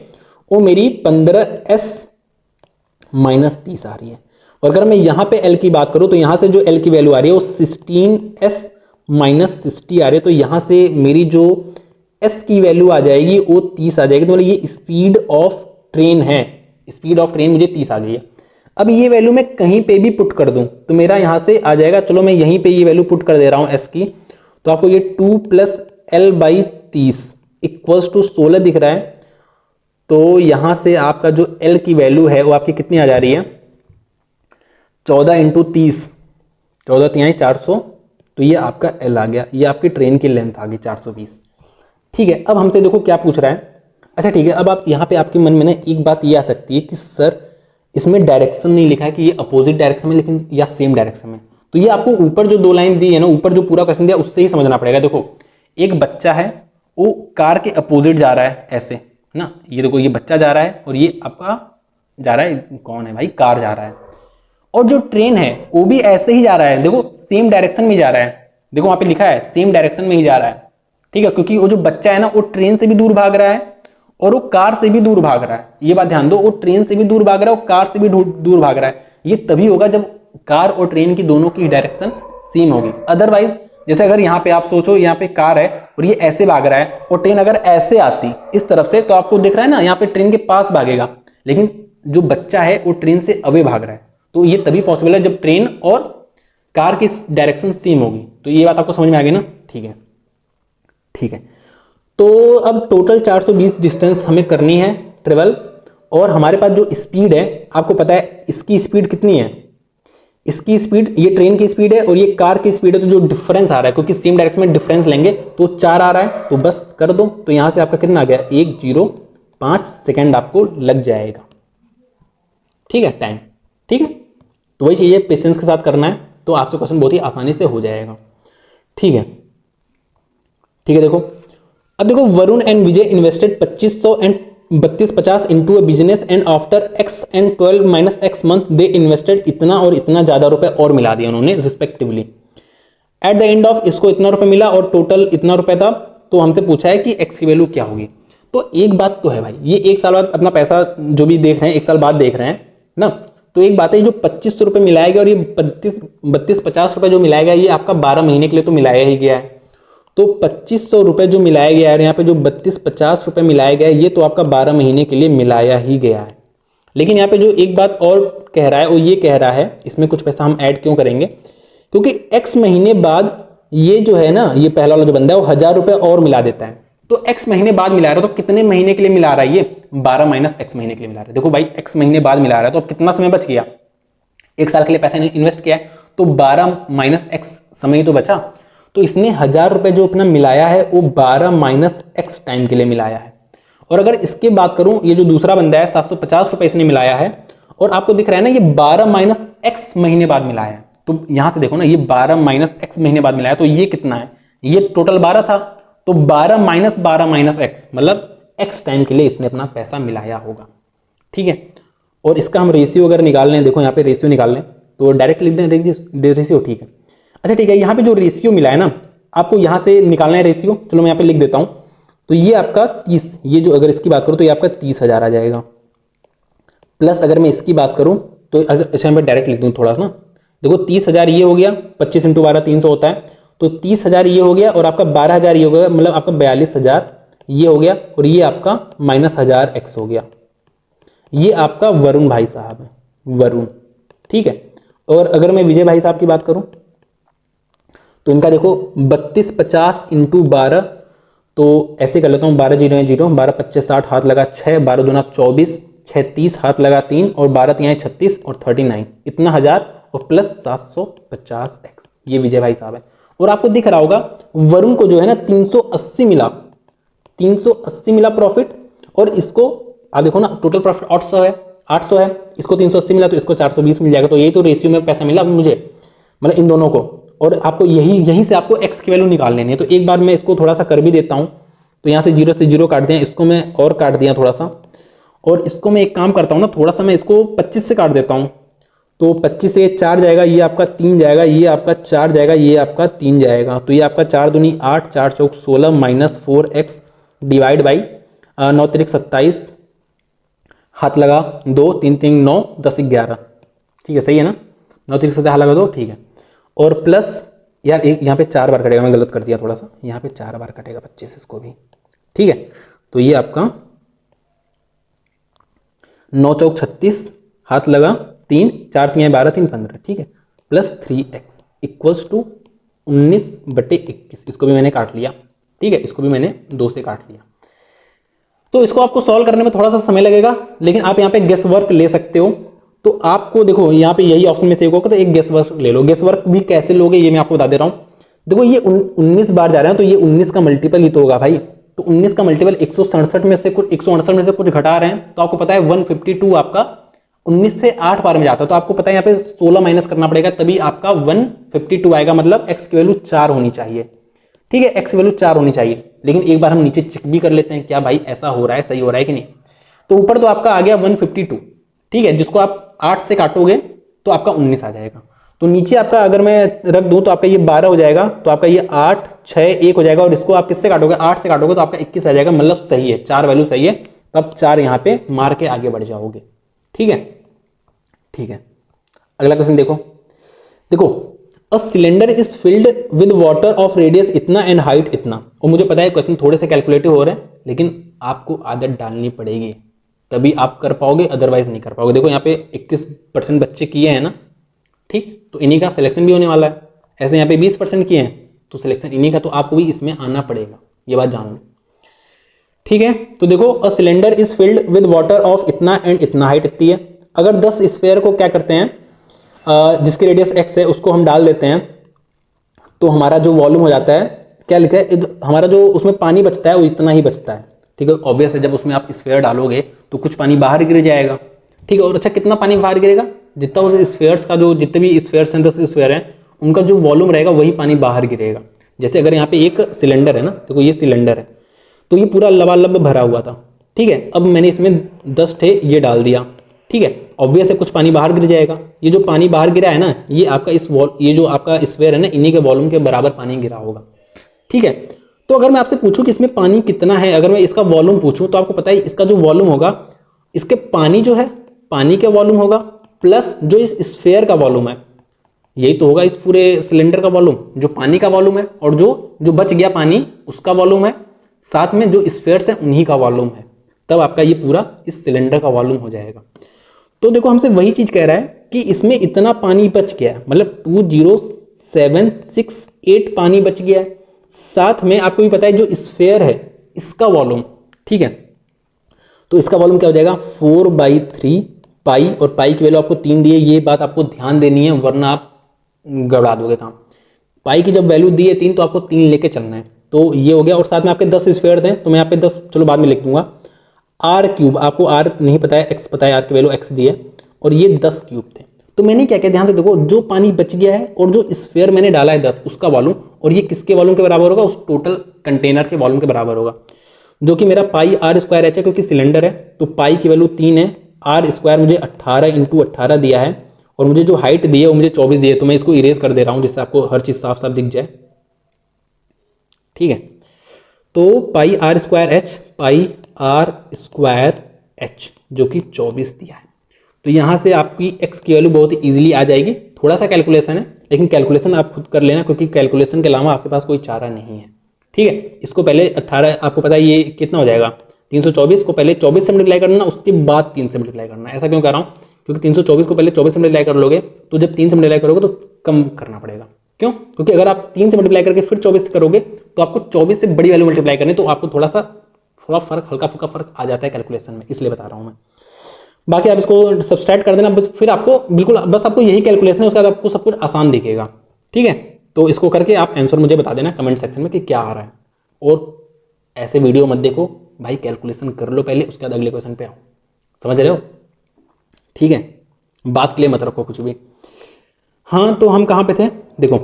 वो मेरी 15s माइनस 30 आ रही है। और अगर मैं यहां पे L की बात करूं तो यहां से जो L की वैल्यू आ रही है वो 16s माइनस 60 आ रही है। तो यहां से मेरी जो S की वैल्यू आ जाएगी वो 30 आ जाएगी। तो मतलब ये स्पीड ऑफ ट्रेन है, स्पीड ऑफ ट्रेन मुझे 30 आ गई है। अब ये वैल्यू मैं कहीं पे भी पुट कर दूं तो मेरा यहां से आ जाएगा, चलो मैं यहीं पे ये वैल्यू पुट कर दे रहा हूं S की, तो आपको ये 2 plus L by 30 equals to 16 दिख रहा है। तो यहां से आपका जो L की वैल्यू है वो आपकी कितनी आ जा रही है, 14 इंटू 30, 14 तिहाई 400, तो ये आपका L आ गया, ये आपकी ट्रेन की लेंथ आ गई 420। ठीक है, अब हमसे देखो क्या पूछ रहा है। अच्छा ठीक है, अब आप यहाँ पे आपके मन में ना एक बात ये आ सकती है कि सर इसमें डायरेक्शन नहीं लिखा है कि ये अपोजिट डायरेक्शन में लेकिन या सेम डायरेक्शन में। तो ये आपको ऊपर जो दो लाइन दी है ना, ऊपर जो पूरा क्वेश्चन दिया उससे ही समझना पड़ेगा। देखो एक बच्चा है वो कार के अपोजिट जा रहा है ऐसे ना, ये देखो ये बच्चा जा रहा है और ये आपका जा रहा है, कौन है भाई, कार जा रहा है। और जो ट्रेन है वो भी ऐसे ही जा रहा है, देखो सेम डायरेक्शन में जा रहा है, देखो वहां पे लिखा है सेम डायरेक्शन में ही जा रहा है। ठीक है, क्योंकि वो जो बच्चा है ना वो ट्रेन से भी दूर भाग रहा है और वो कार से भी दूर भाग रहा है। ये बात ध्यान दो, वो ट्रेन से भी दूर भाग रहा है और कार से भी दूर भाग रहा है। ये तभी होगा जब कार और ट्रेन की दोनों की डायरेक्शन सेम होगी। अदरवाइज जैसे अगर यहाँ पे आप सोचो यहाँ पे कार है और ये ऐसे भाग रहा है और ट्रेन अगर ऐसे आती इस तरफ से तो आपको दिख रहा है ना यहाँ पे ट्रेन के पास भागेगा, लेकिन जो बच्चा है वो ट्रेन से अवे भाग रहा है। तो ये तभी पॉसिबल है जब ट्रेन और कार की डायरेक्शन सेम होगी। तो ये बात आपको समझ में आ गई ना। ठीक है, ठीक है, तो अब टोटल 420 डिस्टेंस हमें करनी है ट्रेवल, और हमारे पास जो स्पीड है आपको पता है इसकी स्पीड कितनी है, इसकी स्पीड ये ट्रेन की स्पीड है और ये कार की स्पीड है। तो जो डिफरेंस आ रहा है, क्योंकि सेम डायरेक्शन में डिफरेंस लेंगे तो 4 आ रहा है, तो बस कर दो। तो यहां से आपका कितना आ गया, 105 सेकेंड आपको लग जाएगा। ठीक है, टाइम। ठीक है, तो वही चीजें पेशेंस के साथ करना है तो आपसे क्वेश्चन बहुत ही आसानी से हो जाएगा। ठीक है, ठीक है, देखो अब देखो Varun and Vijay invested 2500 and 3250 into a business and after x and 12 minus x month they invested इतना और इतना ज्यादा रुपए और मिला दिया उन्होंने respectively. At the end of इसको इतना रुपए मिला और टोटल इतना रुपए था। तो हमसे पूछा है कि x की वैल्यू क्या होगी। तो एक बात तो है भाई, ये एक साल बाद अपना पैसा जो भी देख रहे हैं, एक साल बाद देख रहे हैं ना, तो एक बात है जो 2500 रुपए मिलाया गया और ये 3250 रुपए जो मिलाया गया ये आपका 12 महीने के लिए तो मिलाया ही गया है। तो 2500 रुपए जो मिलाया गया है, यहाँ पे जो 3250 रुपए मिलाया गया है ये तो आपका 12 महीने के लिए मिलाया ही गया है। लेकिन यहाँ पे जो एक बात और कह रहा है वो ये कह रहा है, इसमें कुछ पैसा हम ऐड क्यों करेंगे, क्योंकि x महीने बाद ये जो है ना, ये पहला वाला जो बंदा है वो 1000 रुपए और मिला देता है। तो x महीने बाद मिला रहा है, तो कितने महीने के लिए मिला रहा है, ये 12 माइनस x महीने के लिए मिला रहा है। देखो भाई x महीने बाद मिला रहा है तो अब कितना समय बच गया, एक साल के लिए पैसा इन्वेस्ट किया है तो 12 माइनस x समय ही तो बचा। तो इसने 1000 रुपए जो अपना मिलाया है वो 12 माइनस x टाइम के लिए मिलाया है। और अगर इसके बात करूं, ये जो दूसरा बंदा है 750 रुपए इसने मिलाया है और आपको दिख रहा है ना ये 12 माइनस x महीने बाद मिलाया है। तो यहां से देखो ना ये 12 माइनस x महीने बाद मिलाया, तो ये कितना है, ये टोटल 12 था, तो 12 माइनस x मतलब x टाइम के लिए इसने अपना पैसा मिलाया होगा। ठीक है, और इसका हम रेशियो अगर निकाल लें, देखो यहाँ पे रेशियो निकाल लें तो डायरेक्ट लिख दें रेशियो। ठीक है, अच्छा ठीक है, यहाँ पे जो रेशियो मिला है ना आपको यहाँ से निकालना है रेशियो, चलो मैं यहाँ पे लिख देता हूँ। तो ये आपका 30, ये जो अगर इसकी बात करूँ तो ये आपका 30,000 आ जाएगा। प्लस अगर मैं इसकी बात करूँ तो अगर इसे मैं डायरेक्ट लिख दूँ थोड़ा सा ना, देखो 30,000 ये हो गया, 25 × 12 300 होता है, तो 30,000 ये हो गया और आपका 12,000 ये हो गया, मतलब आपका 42,000 ये हो गया और ये आपका -1000 x हो गया। ये आपका वरुण भाई साहब है, वरुण, ठीक है। और अगर मैं विजय भाई साहब की बात करूं तो इनका देखो 32 50 × 12, तो ऐसे कर लेता हूं, 12 0 0, 12 25 60 हाथ लगा 6, 12 दूना 24, 6 30 हाथ लगा 3 और 12 3 36 और 39, इतना 1000 और प्लस 750x, ये विजय भाई साहब है। और आपको दिख रहा होगा वरुण को जो है ना 380 मिला, 380 मिला प्रॉफिट, और इसको आप देखो ना टोटल प्रॉफिट 800 है, इसको 380 मिला तो इसको 420 मिल जाएगा। तो यही तो रेशियो में पैसा मिला मुझे, मतलब इन दोनों को। और आपको यहीं से आपको x की वैल्यू निकाल लेनी है। तो एक बार मैं इसको थोड़ा सा कर भी देता हूं, तो यहाँ से 0 से 0 काट दिया, इसको मैं और काट दिया थोड़ा सा, और इसको मैं एक काम करता हूँ ना, थोड़ा सा मैं इसको 25 से काट देता हूँ। तो 25 से 4 जाएगा, ये आपका 3 जाएगा, ये आपका 4 जाएगा, ये आपका 3 जाएगा, तो ये आपका 4 दूनी 8, 4 चौक 16 -4x डिवाइड बाई 9 3 27, हाथ लगा 2, 3 3 9 10 11, ठीक है, सही है ना, 9 3 17 हाथ लगा 2, ठीक है। और प्लस यार एक यहाँ पे 4 बार कटेगा, मैं गलत कर दिया थोड़ा सा, यहाँ पे 4 बार कटेगा 25, इसको भी, ठीक है। तो ये आपका 9 चौक 36, हाथ लगा 3, 4 3 12 3 15, ठीक है, प्लस 3x इक्वल्स टू 19/21, इसको भी मैंने काट लिया, ठीक है, इसको भी मैंने 2 से काट लिया। तो इसको आपको सॉल्व करने में थोड़ा सा समय लगेगा, लेकिन आप यहाँ पे गेस वर्क ले सकते हो। तो आपको देखो यहाँ पे यही ऑप्शन में से एक होगा, तो एक गेस वर्क ले लो। गेस वर्क भी कैसे लोगे ये मैं आपको बता दे रहा हूँ। देखो ये 19 बार जा रहे हैं, तो ये 19 का मल्टीपल ही तो होगा भाई। तो 19 का मल्टीपल 167 में से कुछ 168 में से कुछ घटा रहे हैं, तो आपको पता है 152 आपका 19 से 8 बार में जाता है। तो आपको पता है यहाँ पे 16 माइनस करना पड़ेगा, तभी आपका 152 आएगा, मतलब x की वैल्यू 4 होनी चाहिए, ठीक है, x की वैल्यू 4 होनी चाहिए। लेकिन एक बार हम नीचे चेक भी कर लेते हैं, क्या भाई ऐसा हो रहा है, सही हो रहा है कि नहीं। तो ऊपर तो आपका आ गया 152, ठीक है, जिसको आप 8 से काटोगे तो आपका 19 आ जाएगा। तो नीचे आपका अगर मैं रख दूं तो आपका ये 12 हो जाएगा, तो आपका ये 8 6 1 हो जाएगा, और इसको आप किससे काटोगे, 8 से काटोगे तो आपका 21 आ जाएगा, मतलब सही है, 4 वैल्यू सही है। तो आप 4 यहाँ पे मार के आगे बढ़ जाओगे, ठीक है, ठीक है। अगला क्वेश्चन देखो, देखो a cylinder is filled with water of radius इतना एंड हाइट इतना। और मुझे पता है क्वेश्चन थोड़े से कैलकुलेटिव हो रहे हैं, लेकिन आपको आदत डालनी पड़ेगी, तभी आप कर पाओगे, अदरवाइज नहीं कर पाओगे। देखो यहाँ पे 21% बच्चे किए हैं ना, ठीक, तो इन्हीं का सिलेक्शन भी होने वाला है। ऐसे यहाँ पे 20% किए हैं, तो सिलेक्शन इन्हीं का, तो आपको भी इसमें आना पड़ेगा, ये बात जान लो, ठीक है। तो देखो a cylinder is filled with water of इतना एंड इतना, हाइट इतनी है। अगर 10 स्फेयर को क्या करते हैं, जिसकी रेडियस x है उसको हम डाल देते हैं, तो हमारा जो वॉल्यूम हो जाता है, क्या लिखा है, हमारा जो उसमें पानी बचता है वो इतना ही बचता है, ठीक है। ऑब्वियस है, जब उसमें आप स्फेयर डालोगे तो कुछ पानी बाहर गिर जाएगा, ठीक है। और अच्छा कितना पानी बाहर गिरेगा, जितना उस स्फेयर्स का जो जितने भी स्फेयर्स हैं 10 स्फेयर हैं उनका जो वॉल्यूम रहेगा वही पानी बाहर गिरेगा। जैसे अगर यहाँ पे एक सिलेंडर है ना, देखो ये सिलेंडर है, तो ये पूरा लबालब भरा हुआ था, ठीक है। अब मैंने इसमें 10 थे ये डाल दिया, ठीक है, ऑब्वियस है कुछ पानी बाहर गिर जाएगा। ये जो पानी बाहर गिरा है ना, ये आपका ये जो आपका स्फेयर है ना, इन्हीं के वॉल्यूम के बराबर पानी गिरा होगा, ठीक है। तो अगर मैं आपसे पूछूं कि इसमें पानी कितना है, अगर मैं इसका वॉल्यूम पूछूं, तो आपको पता है इसका जो वॉल्यूम होगा, इसके पानी जो है पानी का वॉल्यूम होगा, प्लस जो इस स्फेयर का वॉल्यूम है, यही तो होगा इस पूरे सिलेंडर का वॉल्यूम, जो पानी का वॉल्यूम है, और जो बच गया पानी उसका वॉल्यूम है, साथ में जो स्फेयर्स है उन्हीं का वॉल्यूम है, तब आपका ये पूरा इस सिलेंडर का वॉल्यूम हो जाएगा। तो देखो हमसे वही चीज कह रहा है कि इसमें इतना पानी बच गया है, मतलब 20768 पानी बच गया है। साथ में आपको भी पता है जो स्फेयर है इसका वॉल्यूम, ठीक है, तो इसका वॉल्यूम क्या हो जाएगा 4/3 पाई, और पाई की वैल्यू आपको 3 दी है, ये बात आपको ध्यान देनी है वरना आप गड़बड़ा दोगे काम। पाई की जब वैल्यू दी है 3 तो आपको 3 लेके चलना है, तो ये हो गया। और साथ में आपके 10 स्फेयर थे, तो मैं यहाँ पे 10 चलो बाद में लिख दूंगा। r3, आपको r नहीं पता है, x पता है, r की वैल्यू x दी है, और ये 10 क्यूब थे। तो मैंने क्या किया, ध्यान से देखो, जो पानी बच गया है और जो स्फेयर मैंने डाला है 10 उसका वॉल्यूम, और ये किसके वॉल्यूम के बराबर होगा, उस टोटल कंटेनर के वॉल्यूम के बराबर होगा, जो कि मेरा पाई r स्क्वायर है, क्योंकि सिलेंडर है तो पाई की वैल्यू 3 है, r स्क्वायर मुझे 18 × 18 दिया है, और मुझे जो हाइट दी है वो मुझे 24 दी है। तो मैं इसको इरेज कर दे रहा हूं जिससे आपको हर चीज साफ साफ दिख जाए, ठीक है। तो pi R square H, pi R square H जो कि 24 दिया है। तो यहाँ से आपकी एक्स की वैल्यू बहुत ही ईजिली आ जाएगी। थोड़ा सा कैलकुलेशन है, लेकिन कैलकुलेशन आप खुद कर लेना, क्योंकि कैलकुलेशन के अलावा आपके पास कोई चारा नहीं है। ठीक है, इसको पहले 18, आपको पता है ये कितना हो जाएगा 324 को पहले 24 से मल्टीप्लाई करना, उसके बाद 3 से मल्टीप्लाई करना। ऐसा क्यों कर रहा हूँ, क्योंकि 324 को पहले 24 से मल्टीप्लाई कर लोगे तो जब 3 से मल्टीप्लाई करोगे तो कम करना पड़ेगा। क्यों? क्योंकि अगर आप 3 से मल्टीप्लाई करके फिर 24 से करोगे तो आपको 24 से बड़ी वैल्यू मल्टीप्लाई करनी, तो आपको थोड़ा फर्क, हल्का फुल्का फर्क आ जाता है कैलकुलेशन में, इसलिए बता रहा हूँ मैं। बाकी आप इसको सब्सट्रैक्ट कर देना, बस फिर आपको बिल्कुल बस आपको यही कैलकुलेशन है, उसके बाद आपको सब कुछ आसान दिखेगा। ठीक है, तो इसको करके आप आंसर मुझे बता देना कमेंट सेक्शन में कि क्या आ रहा है। और ऐसे वीडियो मत देखो भाई, कैलकुलेशन कर लो पहले, उसके बाद अगले क्वेश्चन पे आओ। समझ रहे हो? ठीक है, बात के लिए मत रखो कुछ भी। हाँ, तो हम कहाँ पे थे? देखो,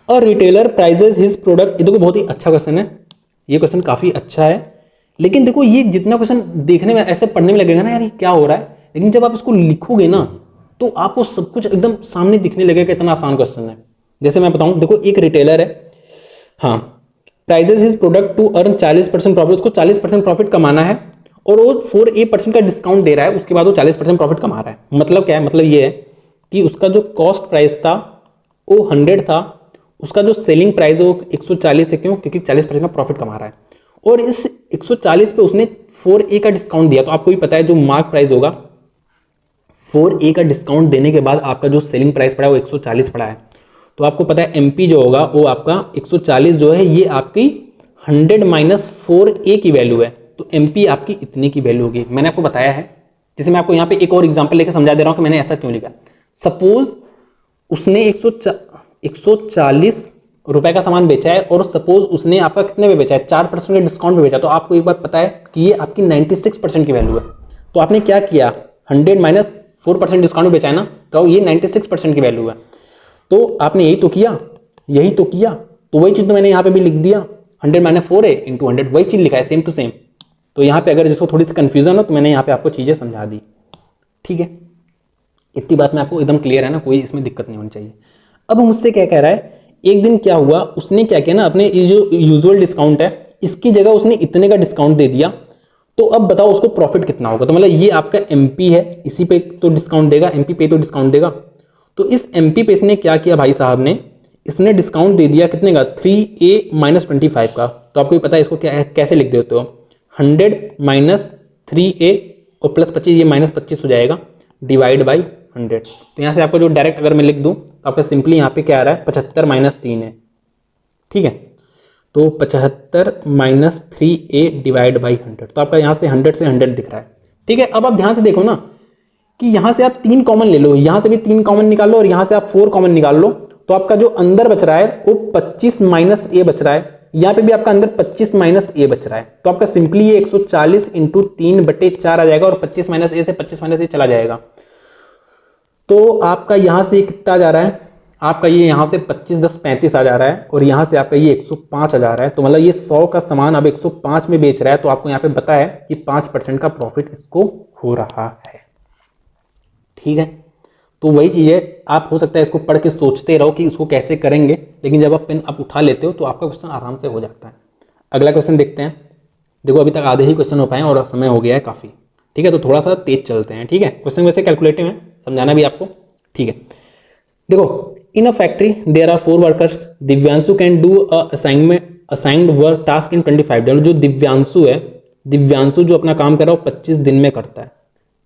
a retailer prices his product. ये देखो बहुत ही अच्छा क्वेश्चन है, ये क्वेश्चन काफी अच्छा है। लेकिन देखो ये जितना क्वेश्चन देखने में ऐसे पढ़ने में लगेगा ना यार ये क्या हो रहा है, लेकिन जब आप इसको लिखोगे ना तो आपको सब कुछ एकदम सामने दिखने लगेगा कितना आसान क्वेश्चन है। जैसे मैं बताऊं, देखो एक रिटेलर है, हाँ, prices his product to earn 40% profit, उसको 40% प्रॉफिट कमाना है और वो 4% का डिस्काउंट दे रहा है, उसके बाद वो 40% प्रॉफिट कमा रहा है। मतलब क्या है? मतलब ये है कि उसका जो कॉस्ट प्राइस था वो 100 था, उसका जो सेलिंग प्राइस है वो 140 है। क्यों? क्योंकि 40% का प्रॉफिट कमा रहा है और इस 140 पे उसने 4A का डिस्काउंट दिया। तो आपको भी पता है जो मार्क प्राइस होगा, 4A का डिस्काउंट देने के बाद आपका जो सेलिंग प्राइस पड़ा है वो 140 पड़ा है। तो आपको पता है एमपी जो होगा वो आपका 140 जो है ये आपकी 100 माइनस 4A की वैल्यू है, तो एमपी आपकी इतने की वैल्यू होगी। मैंने आपको बताया है, जैसे मैं आपको यहाँ पे एक और एग्जांपल लेकर समझा दे रहा हूँ कि मैंने ऐसा क्यों लिखा। सपोज उसने 140 रुपए का सामान बेचा है और सपोज उसने आपका कितने पे बेचा है? 4% के डिस्काउंट पे बेचा। तो आपको एक बात पता है कि ये आपकी 96% की वैल्यू है। तो आपने क्या किया? 100 माइनस 4% डिस्काउंट पे बेचा है ना, तो ये 96% की वैल्यू है। तो आपने यही तो किया, यही तो किया। तो वही चीज तो मैंने यहाँ पे भी लिख दिया, 100 माइनस 4A इंटू 100, वही चीज लिखा है सेम टू सेम। तो यहाँ पे अगर जिसको थोड़ी सी कंफ्यूजन हो तो मैंने यहाँ पे आपको चीजें समझा दी। ठीक है, इतनी बात में आपको एकदम क्लियर है ना, कोई इसमें दिक्कत नहीं होनी चाहिए। अब मुझसे क्या कह रहा है, एक दिन क्या हुआ, उसने क्या किया ना, अपने ये जो यूजुअल डिस्काउंट है इसकी जगह उसने इतने का डिस्काउंट दे दिया। तो अब बताओ उसको प्रॉफिट कितना होगा? तो मतलब ये आपका एमपी है, इसी पे तो डिस्काउंट देगा, एमपी पे तो डिस्काउंट देगा। तो इस एमपी पे इसने क्या किया भाई साहब ने, इसने डिस्काउंट दे दिया कितने का? 3A माइनस 25 का। तो आपको पता है इसको क्या है, कैसे लिख देते हो? 100 माइनस 3A और प्लस 25, ये माइनस 25 हो जाएगा, डिवाइड बाई 100। तो यहाँ से आपको जो डायरेक्ट अगर मैं लिख दूं तो आपका सिंपली यहाँ पे क्या आ रहा है? 75 माइनस 3 है। ठीक है, तो 75 माइनस 3A डिवाइड बाई 100। तो आपका यहाँ से 100 से 100 दिख रहा है। ठीक है, अब आप ध्यान से देखो ना कि यहाँ से आप 3 कॉमन ले लो, यहाँ से भी 3 कॉमन निकाल लो और यहाँ से आप 4 कॉमन निकाल लो। तो आपका जो अंदर बच रहा है वो 25 माइनस A बच रहा है, यहाँ पे भी आपका अंदर 25 माइनस A बच रहा है। तो आपका सिंपली ये 140 इंटू 3/4 आ जाएगा और 25 माइनस A से 25 माइनस A चला जाएगा। तो आपका यहाँ से कितना जा रहा है? आपका ये यहाँ से 25 10 35 आ जा रहा है और यहाँ से आपका ये 105 आ जा रहा है। तो मतलब ये 100 का सामान अब 105 में बेच रहा है। तो आपको यहाँ पे पता है कि 5% का प्रॉफिट इसको हो रहा है। ठीक है, तो वही चीज है, आप हो सकता है इसको पढ़ के सोचते रहो कि इसको कैसे करेंगे, लेकिन जब आप पेन आप उठा लेते हो तो आपका क्वेश्चन आराम से हो जाता है। अगला क्वेश्चन देखते हैं। देखो अभी तक आधे ही क्वेश्चन हो पाए और समय हो गया है काफी। ठीक है, तो थोड़ा सा तेज चलते हैं। ठीक है, क्वेश्चन वैसे कैलकुलेटिव है, समझाना भी आपको। ठीक है, देखो, in a factory there are 4 workers, Divyanshu can do assigned work task in 25 days. जो दिव्यांशु है, दिव्यांशु जो अपना काम कर रहा है वो 25 दिन में करता है।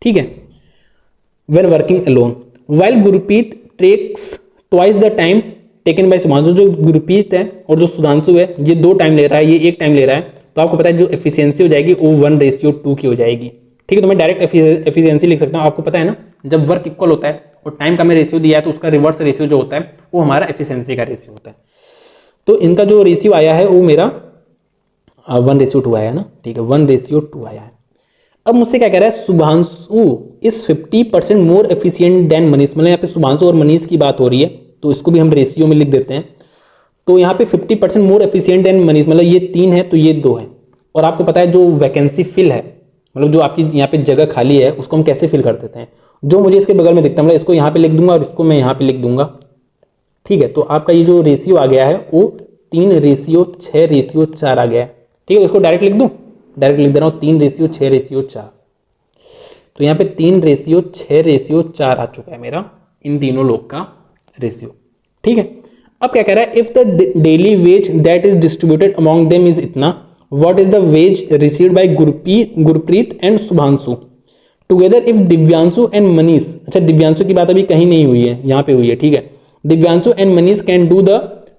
ठीक है, when working alone, while Gurpreet takes twice the time taken by Sudhanshu. जो गुरप्रीत है और जो सुधांशु है ये 2 टाइम ले रहा है, ये 1 टाइम ले रहा है। तो आपको पता है जो एफिशिएंसी हो जाएगी वो 1:2 की हो जाएगी। ठीक है, तो मैं डायरेक्ट एफिशिएंसी लिख सकता हूँ। आपको पता है ना, जब वर्क इक्वल होता है और टाइम का मैं रेशियो दिया है तो उसका रिवर्स रेशियो जो होता है वो हमारा एफिशिएंसी का रेशियो होता है। तो इनका जो रेशियो आया है वो मेरा 1:2 आया है ना। ठीक है, 1:2 आया है। अब मुझसे क्या कह रहा है, Shubhanshu is 50% more efficient then Manish. मतलब यहाँ पे शुभांशु और मनीष की बात हो रही है, तो इसको भी हम रेशियो में लिख देते हैं। तो यहाँ पे 50% मोर एफिशिएंट देन मनीष, मतलब ये 3 है तो ये 2 है। और आपको पता है जो वैकेंसी फिल है, मतलब जो आपकी यहाँ पे जगह खाली है उसको हम कैसे फिल कर देते हैं? जो मुझे इसके बगल में दिखता है, मतलब इसको यहाँ पे लिख दूंगा और इसको मैं यहाँ पे लिख दूंगा। ठीक है, तो आपका ये जो रेशियो आ गया है वो 3:6:4 आ गया है। ठीक है, इसको डायरेक्ट लिख दूं, डायरेक्ट लिख दे रहा हूं 3:6:4। तो यहाँ पे 3:6:4 आ चुका है मेरा इन तीनों लोग का रेशियो। ठीक है, अब क्या कह रहा है, if the daily wage that is distributed among them is इतना, what is the wage received by Gurpreet and Shubhanshu together if Divyanshu and Manish. अच्छा, दिव्यांशु की बात अभी कहीं नहीं हुई है, यहाँ पे हुई है। ठीक है, Divyanshu and Manish can do the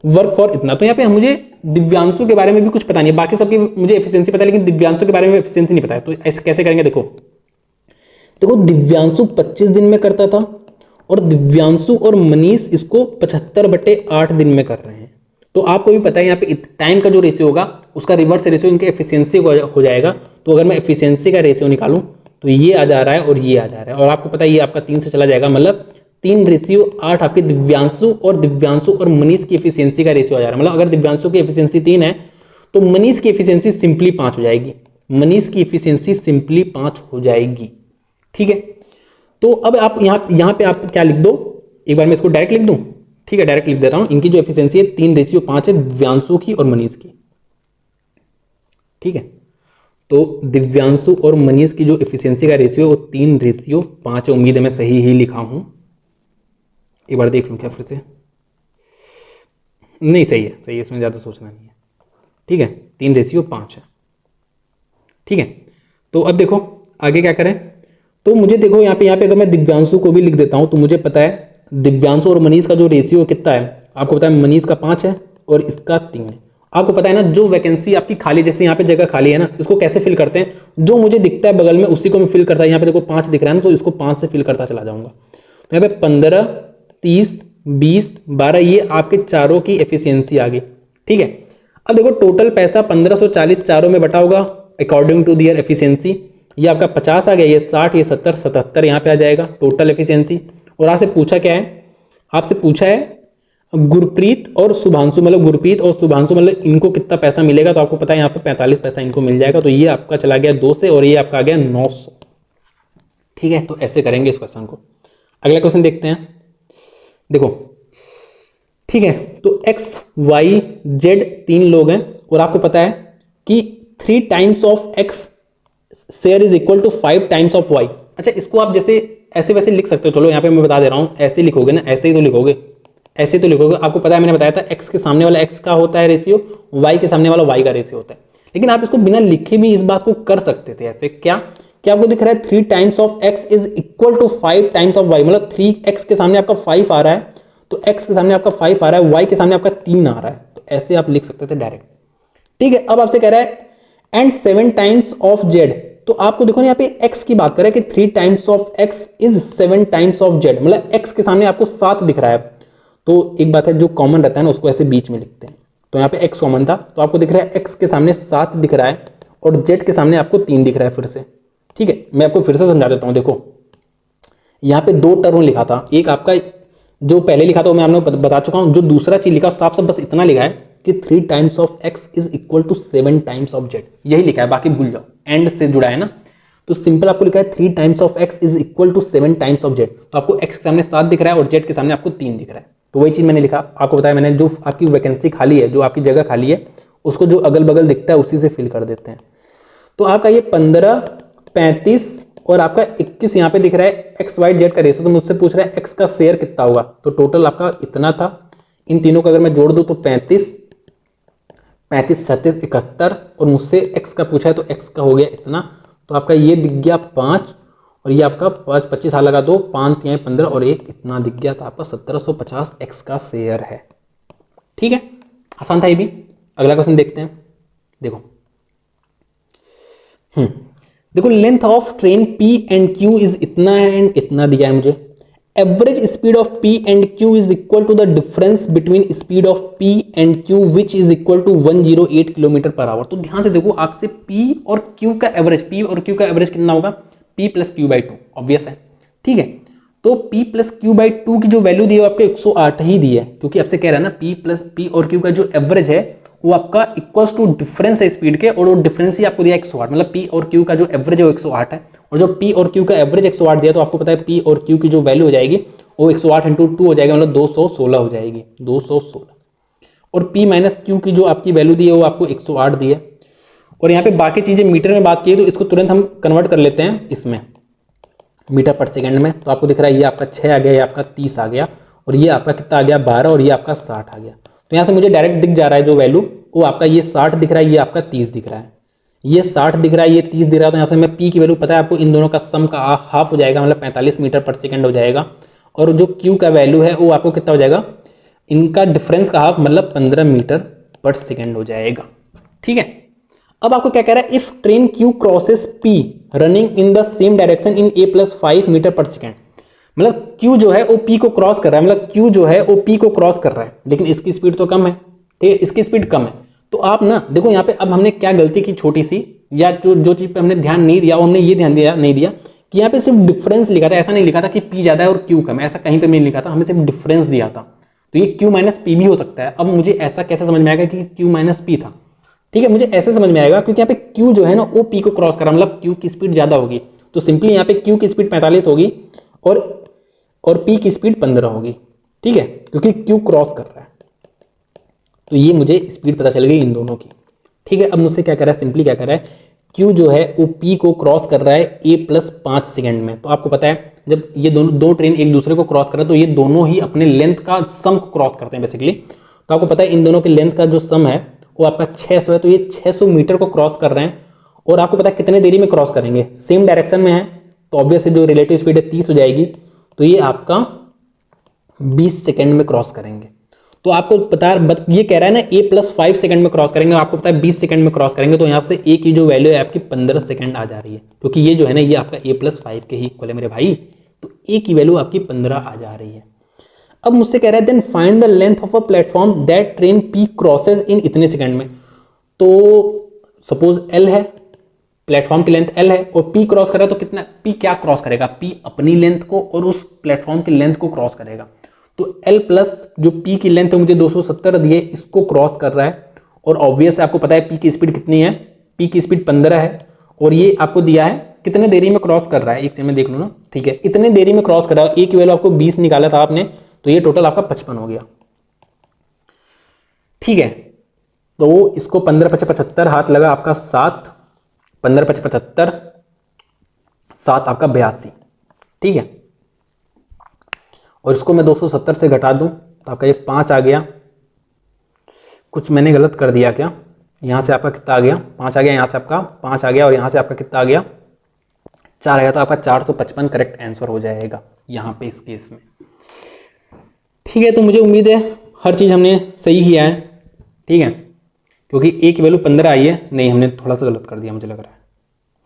work for इतना। तो यहाँ पे मुझे दिव्यांशु के बारे में भी कुछ पता नहीं है, बाकी सबकी मुझे एफिशिएंसी पता है, लेकिन दिव्यांशु के बारे में एफिशिएंसी नहीं पता है। तो ऐसे कैसे करेंगे, देखो दिव्यांशु 25 दिन में करता था और दिव्यांशु और मनीष इसको 75/8 दिन में कर रहे हैं। तो आपको भी पता है यहाँ पे टाइम का जो रेशियो होगा उसका रिवर्स रेशियो इनके एफिशिएंसी हो जाएगा। तो अगर मैं एफिशिएंसी का रेशियो निकालूं तो ये आ जा रहा है और ये आ जा रहा है, और आपको पता है ये आपका 3 से चला जाएगा, मतलब 3:8 आपके दिव्यांशु और मनीष की एफिशिएंसी का रेशियो आ जा रहा है। मतलब अगर दिव्यांशु की एफिशिएंसी 3 है तो मनीष की एफिशिएंसी सिंपली 5 हो जाएगी, मनीष की एफिशिएंसी सिंपली 5 हो जाएगी। ठीक है, तो अब आप यहां पे आप क्या लिख दो, एक बार मैं इसको डायरेक्ट लिख दूं। ठीक है, डायरेक्ट लिख दे रहा हूं, इनकी जो एफिशिएंसी है 3:5 है दिव्यांशु की और मनीष की। ठीक है, तो दिव्यांशु और मनीष की जो एफिशिएंसी का रेशियो है वो 3:5 है। उम्मीद है मैं सही ही लिखा हूं, एक बार देख लूं क्या फिर से। नहीं, सही है, इसमें ज्यादा सोचना नहीं है। ठीक है, 3:5 है। ठीक है, तो अब देखो आगे क्या करें। तो मुझे देखो यहाँ पे अगर मैं दिव्यांशु को भी लिख देता हूं तो मुझे पता है दिव्यांशु और मनीष का जो रेशियो कितना है, आपको पता है मनीष का 5 है और इसका 3 है। आपको पता है ना, जो वैकेंसी आपकी खाली, जैसे यहाँ पे जगह खाली है ना, इसको कैसे फिल करते हैं, जो मुझे दिखता है बगल में उसी को मैं फिल करता है। यहाँ पे देखो 5 दिख रहा है ना, तो इसको 5 से फिल करता चला जाऊंगा। तो यहाँ पे 15, 30, 20, 12 ये आपके चारों की एफिशिएंसी आ गई। ठीक है, अब देखो टोटल पैसा 1540 चारों में बटा होगा अकॉर्डिंग टू दियर एफिशिएंसी। ये आपका 50 आ गया, ये 60, ये 70, 77 यहाँ पे आ जाएगा टोटल एफिशिएंसी। और आपसे पूछा क्या है, आपसे पूछा है गुरप्रीत और शुभांशु, मतलब गुरप्रीत और शुभांशु मतलब इनको कितना पैसा मिलेगा। तो आपको पता है यहाँ पे 45 पैसा इनको मिल जाएगा। तो ये आपका चला गया 2 से और ये आपका आ गया 900। ठीक है, तो ऐसे करेंगे इस क्वेश्चन को। अगला क्वेश्चन देखते हैं, देखो। ठीक है, तो एक्स वाई जेड 3 लोग हैं और आपको पता है कि 3 times of x share is equal to 5 times of y. अच्छा, इसको आप जैसे ऐसे वैसे लिख सकते हो। चलो यहाँ पे मैं बता दे रहा हूँ, ऐसे लिखोगे ना, ऐसे ही तो लिखोगे, ऐसे तो लिखोगे। आपको पता है मैंने बताया था एक्स के सामने वाला एक्स का होता है रेशियो, वाई के सामने वाला वाई का रेशियो होता है। लेकिन आप इसको बिना लिखे भी इस बात को कर सकते थे ऐसे। क्या आपको दिख रहा है 3 times of x is equal to 5 times of y, मतलब 3x के सामने आपका 5 आ रहा है, तो x के सामने आपका 5 आ रहा है, y के सामने आपका 3 आ रहा है। तो ऐसे आप लिख सकते थे डायरेक्ट। ठीक है, अब आपसे कह रहा है एंड 7 टाइम्स ऑफ z। तो आपको देखो यहाँ पे x की बात कर रहा है कि 3 times of x is 7 times of z, मतलब x के सामने आपको 7 दिख रहा है। तो एक बात है, जो कॉमन रहता है ना उसको ऐसे बीच में लिखते हैं। तो यहाँ पे x कॉमन था, तो आपको दिख रहा है x के सामने 7 दिख रहा है और z के सामने आपको 3 दिख रहा है फिर से। ठीक है, मैं आपको फिर से समझा देता हूं। देखो यहाँ पे 2 टर्म लिखा था, एक आपका जो पहले लिखा था वो मैं आपको बता चुका हूं, जो दूसरा चीज लिखा साफ साफ बस इतना लिखा है कि 3 times of x is equal to 7 times of z, यही लिखा है, बाकी भूल जाओ, एंड से जुड़ा है ना। तो सिंपल आपको लिखा है 3 times of x is equal to 7 times of z। तो आपको x के सामने 7 दिख रहा है और z के सामने आपको 3 दिख रहा है। तो वही चीज मैंने लिखा, आपको बताया मैंने, जो आपकी वैकेंसी खाली है, जो आपकी जगह खाली है, उसको जो अगल बगल दिखता है उसी से फिल कर देते हैं। तो आपका ये 15, 35 और आपका 21 यहाँ पे दिख रहा है एक्स वाई जेड का रेशियो। तो मुझसे पूछ रहा है एक्स का शेयर कितना होगा, तो टोटल आपका इतना था। इन तीनों को अगर मैं जोड़ दूं तो 35, 36, 71 और मुझसे एक्स का पूछा है तो एक्स का हो गया इतना। तो आपका ये दिख गया 5 और ये आपका 5, 25 हाथ लगा दो, 5 3 15 और 1 इतना दिख गया। तो आपका 1750 एक्स का शेयर है। ठीक है, आसान था ये भी। अगला क्वेश्चन देखते हैं, देखो। देखो length of train P and Q is इतना है एंड इतना दिया है मुझे। Average speed of P and Q is equal to the difference between speed of P and Q which is equal to 108 kilometre per hour. तो ध्यान से देखो, आपसे P और Q का एवरेज, P और Q का एवरेज कितना होगा, P प्लस Q/2, ऑब्वियस है। ठीक है, तो P प्लस Q/2 की जो वैल्यू दी है वो आपको 108 ही दी है, क्योंकि आपसे कह रहा है ना P और Q का जो एवरेज है वो आपका इक्वल्स टू डिफरेंस है स्पीड के, और वो डिफरेंस ही आपको दिया 108, मतलब P और Q का जो एवरेज है वो 108 है। और जो P और Q का एवरेज 108 दिया, तो आपको पता है P और Q की जो वैल्यू हो जाएगी वो 108 × 2 हो जाएगा, मतलब 216 हो जाएगी, 216। और P माइनस Q की जो आपकी वैल्यू दी है वो आपको 108 दी है। और यहाँ पे बाकी चीजें मीटर में बात की तो इसको तुरंत हम कन्वर्ट कर लेते हैं इसमें मीटर पर सेकंड में। तो आपको दिख रहा है ये आपका 6 आ गया, ये आपका 30 आ गया, और ये आपका कितना आ गया 12, और ये आपका 60 आ गया। तो यहाँ से मुझे डायरेक्ट दिख जा रहा है जो वैल्यू, वो आपका ये 60 दिख रहा है, ये आपका 30 दिख रहा है, ये 60 दिख रहा है, ये 30 दिख रहा है। तो यहाँ से मैं पी की वैल्यू पता है आपको, इन दोनों का सम का हाफ हो जाएगा, मतलब 45 मीटर पर सेकंड हो जाएगा। और जो क्यू का वैल्यू है वो आपको कितना हो जाएगा, इनका डिफरेंस का हाफ मतलब 15 मीटर पर सेकंड हो जाएगा। ठीक है, अब आपको क्या कह रहा है, if train Q crosses P running in the same direction in a plus 5 metre per second, मतलब क्यू जो है वो पी को क्रॉस कर रहा है, मतलब क्यू जो है वो पी को क्रॉस कर रहा है, लेकिन इसकी स्पीड तो कम है, ठीक है, इसकी स्पीड कम है। तो आप ना देखो यहाँ पे अब हमने क्या गलती की छोटी सी, या जो चीज पे हमने ध्यान नहीं दिया, वो हमने ये ध्यान दिया नहीं दिया कि यहाँ पे सिर्फ डिफरेंस लिखा था, ऐसा नहीं लिखा था कि पी ज्यादा है और क्यू कम है, ऐसा कहीं पे नहीं लिखा था, हमें सिर्फ डिफरेंस दिया था। तो ये क्यू माइनस पी भी हो सकता है। अब मुझे ऐसा कैसे समझ में आएगा कि क्यू माइनस पी था, ठीक है, मुझे ऐसे समझ में आएगा क्योंकि यहाँ पे क्यू जो है ना वो पी को क्रॉस कर रहा है, मतलब क्यू की स्पीड ज्यादा होगी, तो सिंपली यहाँ पे क्यू की स्पीड 45 होगी और पी की स्पीड 15 होगी, ठीक है, क्योंकि क्यू क्रॉस कर रहा है। तो ये मुझे स्पीड पता चल गई इन दोनों की, ठीक है। अब मुझसे क्या कर रहा है, सिंपली क्या कर रहा है, क्यू जो है वो पी को क्रॉस कर रहा है ए प्लस 5 सेकंड में। तो आपको पता है जब ये दो ट्रेन एक दूसरे को क्रॉस कर रहे हैं तो ये दोनों ही अपने लेंथ का सम को क्रॉस करते हैं बेसिकली। तो आपको पता है इन दोनों के लेंथ का जो सम है वो आपका 600 है, तो ये 600 मीटर को क्रॉस कर रहे हैं। और आपको पता है कितने देरी में क्रॉस करेंगे, सेम डायरेक्शन में है तो ऑब्वियसली जो रिलेटिव स्पीड है 30 हो जाएगी, तो ये आपका 20 सेकंड में क्रॉस करेंगे। तो आपको पता ये कह रहा है ना ए प्लस 5 सेकंड में क्रॉस करेंगे, आपको पता है 20 सेकंड में क्रॉस करेंगे, तो यहाँ से ए की जो वैल्यू है आपकी 15 सेकंड आ जा रही है, क्योंकि ये जो है ना ये आपका ए प्लस 5 के ही इक्वल है मेरे भाई। तो ए की वैल्यू आपकी 15 आ जा रही है। अब मुझसे कह रहा है then find the length of a platform that train P crosses in इतने सेकंड में। तो सपोज एल है, प्लेटफॉर्म की लेंथ एल है और पी क्रॉस कर रहा है, तो कितना पी क्या क्रॉस करेगा, पी अपनी लेंथ को और उस प्लेटफॉर्म की लेंथ को क्रॉस करेगा। तो L प्लस जो P की लेंथ है मुझे 270 दिए, इसको क्रॉस कर रहा है। और ऑब्वियस आपको पता है P की स्पीड कितनी है, P की स्पीड 15 है, और ये आपको दिया है कितने देरी में क्रॉस कर रहा है, एक सेकंड में देख लो ना, ठीक है, इतने देरी में क्रॉस कर रहा है। ए की वैल्यू आपको 20 निकाला था आपने, तो ये टोटल आपका 55 हो गया, ठीक है। तो इसको 15 5 75 हाथ लगा आपका 7, 15 5 75, 7 आपका 82, ठीक है। और इसको मैं 270 से घटा दूं तो आपका ये 5 आ गया। कुछ मैंने गलत कर दिया क्या, यहां से आपका कितना आ गया, 5 आ गया, यहां से आपका 5 आ गया, और यहां से आपका कितना आ गया 4 आ गया। तो आपका 455 करेक्ट आंसर हो जाएगा यहां पे इस केस में, ठीक है। तो मुझे उम्मीद है हर चीज हमने सही किया है, ठीक है, क्योंकि ए की वैल्यू 15 आई है, नहीं हमने थोड़ा सा गलत कर दिया मुझे लग रहा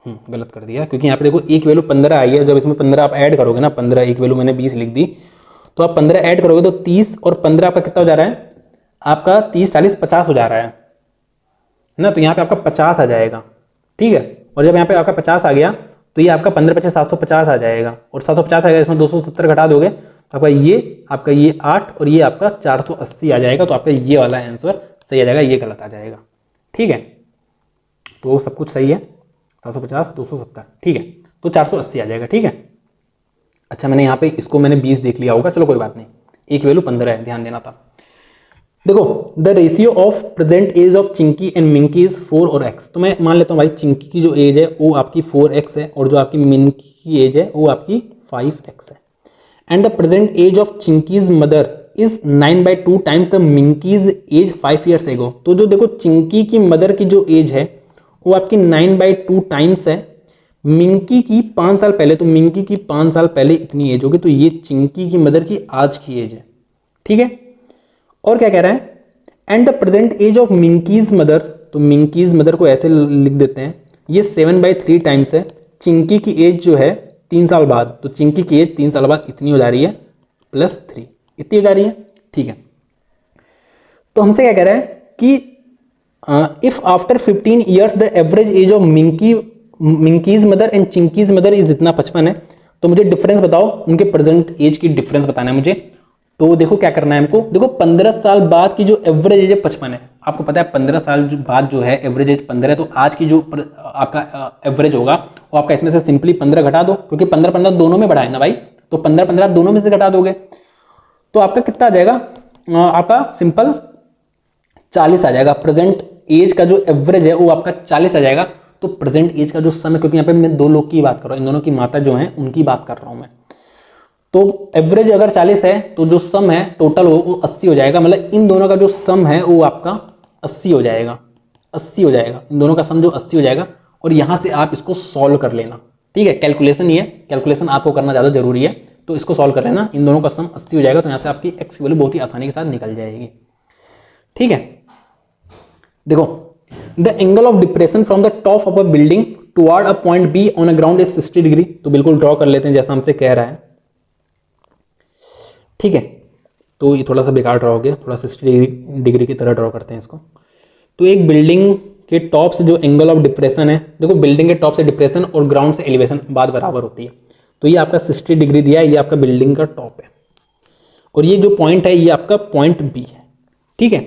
है, गलत कर दिया, क्योंकि यहाँ पे देखो ए की वैल्यू 15 आई है, जब इसमें 15 आप ऐड करोगे ना, 15 ए की वैल्यू मैंने 20 लिख दी, तो आप 15 ऐड करोगे तो 30 और 15 आपका कितना हो जा रहा है, आपका 30 40 50 हो जा रहा है ना, तो यहाँ पे आपका 50 आ जाएगा, ठीक है। और जब यहाँ पे आपका 50 आ गया तो ये आपका 15 25 750 आ जाएगा, और 750 आ गया, इसमें 270 घटा दोगे तो आपका ये 8 और ये आपका 480 आ जाएगा। तो आपका ये वाला आंसर सही आ जाएगा, ये गलत आ जाएगा, ठीक है। तो सब कुछ सही है, 750 270, ठीक है, तो 480 आ जाएगा, ठीक है। अच्छा मैंने यहाँ पे इसको मैंने 20 देख लिया होगा, चलो कोई बात नहीं, एक वैल्यू 15 है, ध्यान देना था। देखो the ratio of present age of Chinki and Minki is 4 और x। तो मैं मान लेता हूँ भाई चिंकी की जो एज है वो आपकी 4x है, और जो आपकी मिंकी की एज है वो आपकी 5x है। And the present age of Chinki's mother is 9/2 times the Minki's age 5 years एगो। तो जो देखो चिंकी की मदर की जो एज है वो आपकी 9/2 टाइम्स है मिंकी की 5 साल पहले, तो मिंकी की 5 साल पहले इतनी एज होगी, तो ये चिंकी की मदर की आज की एज है, ठीक है। और क्या कह रहा है, and the present age of Minki's mother, तो मिंकीज मदर को ऐसे लिख देते हैं, ये 7/3 टाइम्स है चिंकी की एज जो है 3 साल बाद, तो चिंकी की एज 3 साल बाद इतनी हो जा रही है +3, इतनी हो जा रही है, ठीक है। तो हमसे क्या कह रहा है कि if after 15 years the average age of Minki's mother and Chinki's mother is इतना 55 है, तो मुझे डिफरेंस बताओ, उनके प्रेजेंट एज की डिफरेंस बताना है मुझे। तो देखो क्या करना है हमको, देखो 15 साल बाद की जो एवरेज एज है 55 है, आपको पता है 15 साल बाद जो है एवरेज एज 15 है, तो आज की जो आपका एवरेज होगा वो आपका इसमें से सिंपली 15 घटा दो, क्योंकि 15 दोनों में बढ़ा है ना भाई, तो 15 दोनों में से घटा दोगे तो आपका कितना आ जाएगा, आपका सिंपल 40 आ जाएगा प्रेजेंट एज का जो एवरेज है वो आपका 40 आ जाएगा। तो प्रेजेंट एज का जो सम है, क्योंकि यहाँ पे मैं दो लोग की बात कर रहा हूँ, इन दोनों की माता जो है उनकी बात कर रहा हूँ मैं, तो एवरेज अगर 40 है तो जो सम है टोटल वो 80 हो जाएगा। मतलब इन दोनों का जो सम है वो आपका 80 हो जाएगा, 80 हो जाएगा, इन दोनों का सम जो 80 हो जाएगा। और यहां से आप इसको सॉल्व कर लेना, ठीक है। कैलकुलेशन ही है, कैलकुलेशन आपको करना ज्यादा जरूरी है, तो इसको सॉल्व कर लेना। इन दोनों का सम 80 हो जाएगा, तो यहां से आपकी एक्स की वैल्यू बहुत ही आसानी के साथ निकल जाएगी, ठीक है। देखो, the angle of depression from the top of a building toward a point be on a ground is 60 degree. तो बिल्कुल ड्रॉ कर लेते हैं जैसा हमसे कह रहा है, ठीक है। तो ये थोड़ा सा बेकार ड्रॉ हो गया, थोड़ा 60 डिग्री की तरह ड्रॉ करते हैं इसको। तो एक बिल्डिंग के टॉप से जो एंगल ऑफ डिप्रेशन है, देखो बिल्डिंग के टॉप से डिप्रेशन और ग्राउंड से एलिवेशन बात बराबर होती है। तो ये आपका 60 डिग्री दिया है, ये आपका बिल्डिंग का टॉप है, और ये जो पॉइंट है ये आपका पॉइंट बी है, ठीक है।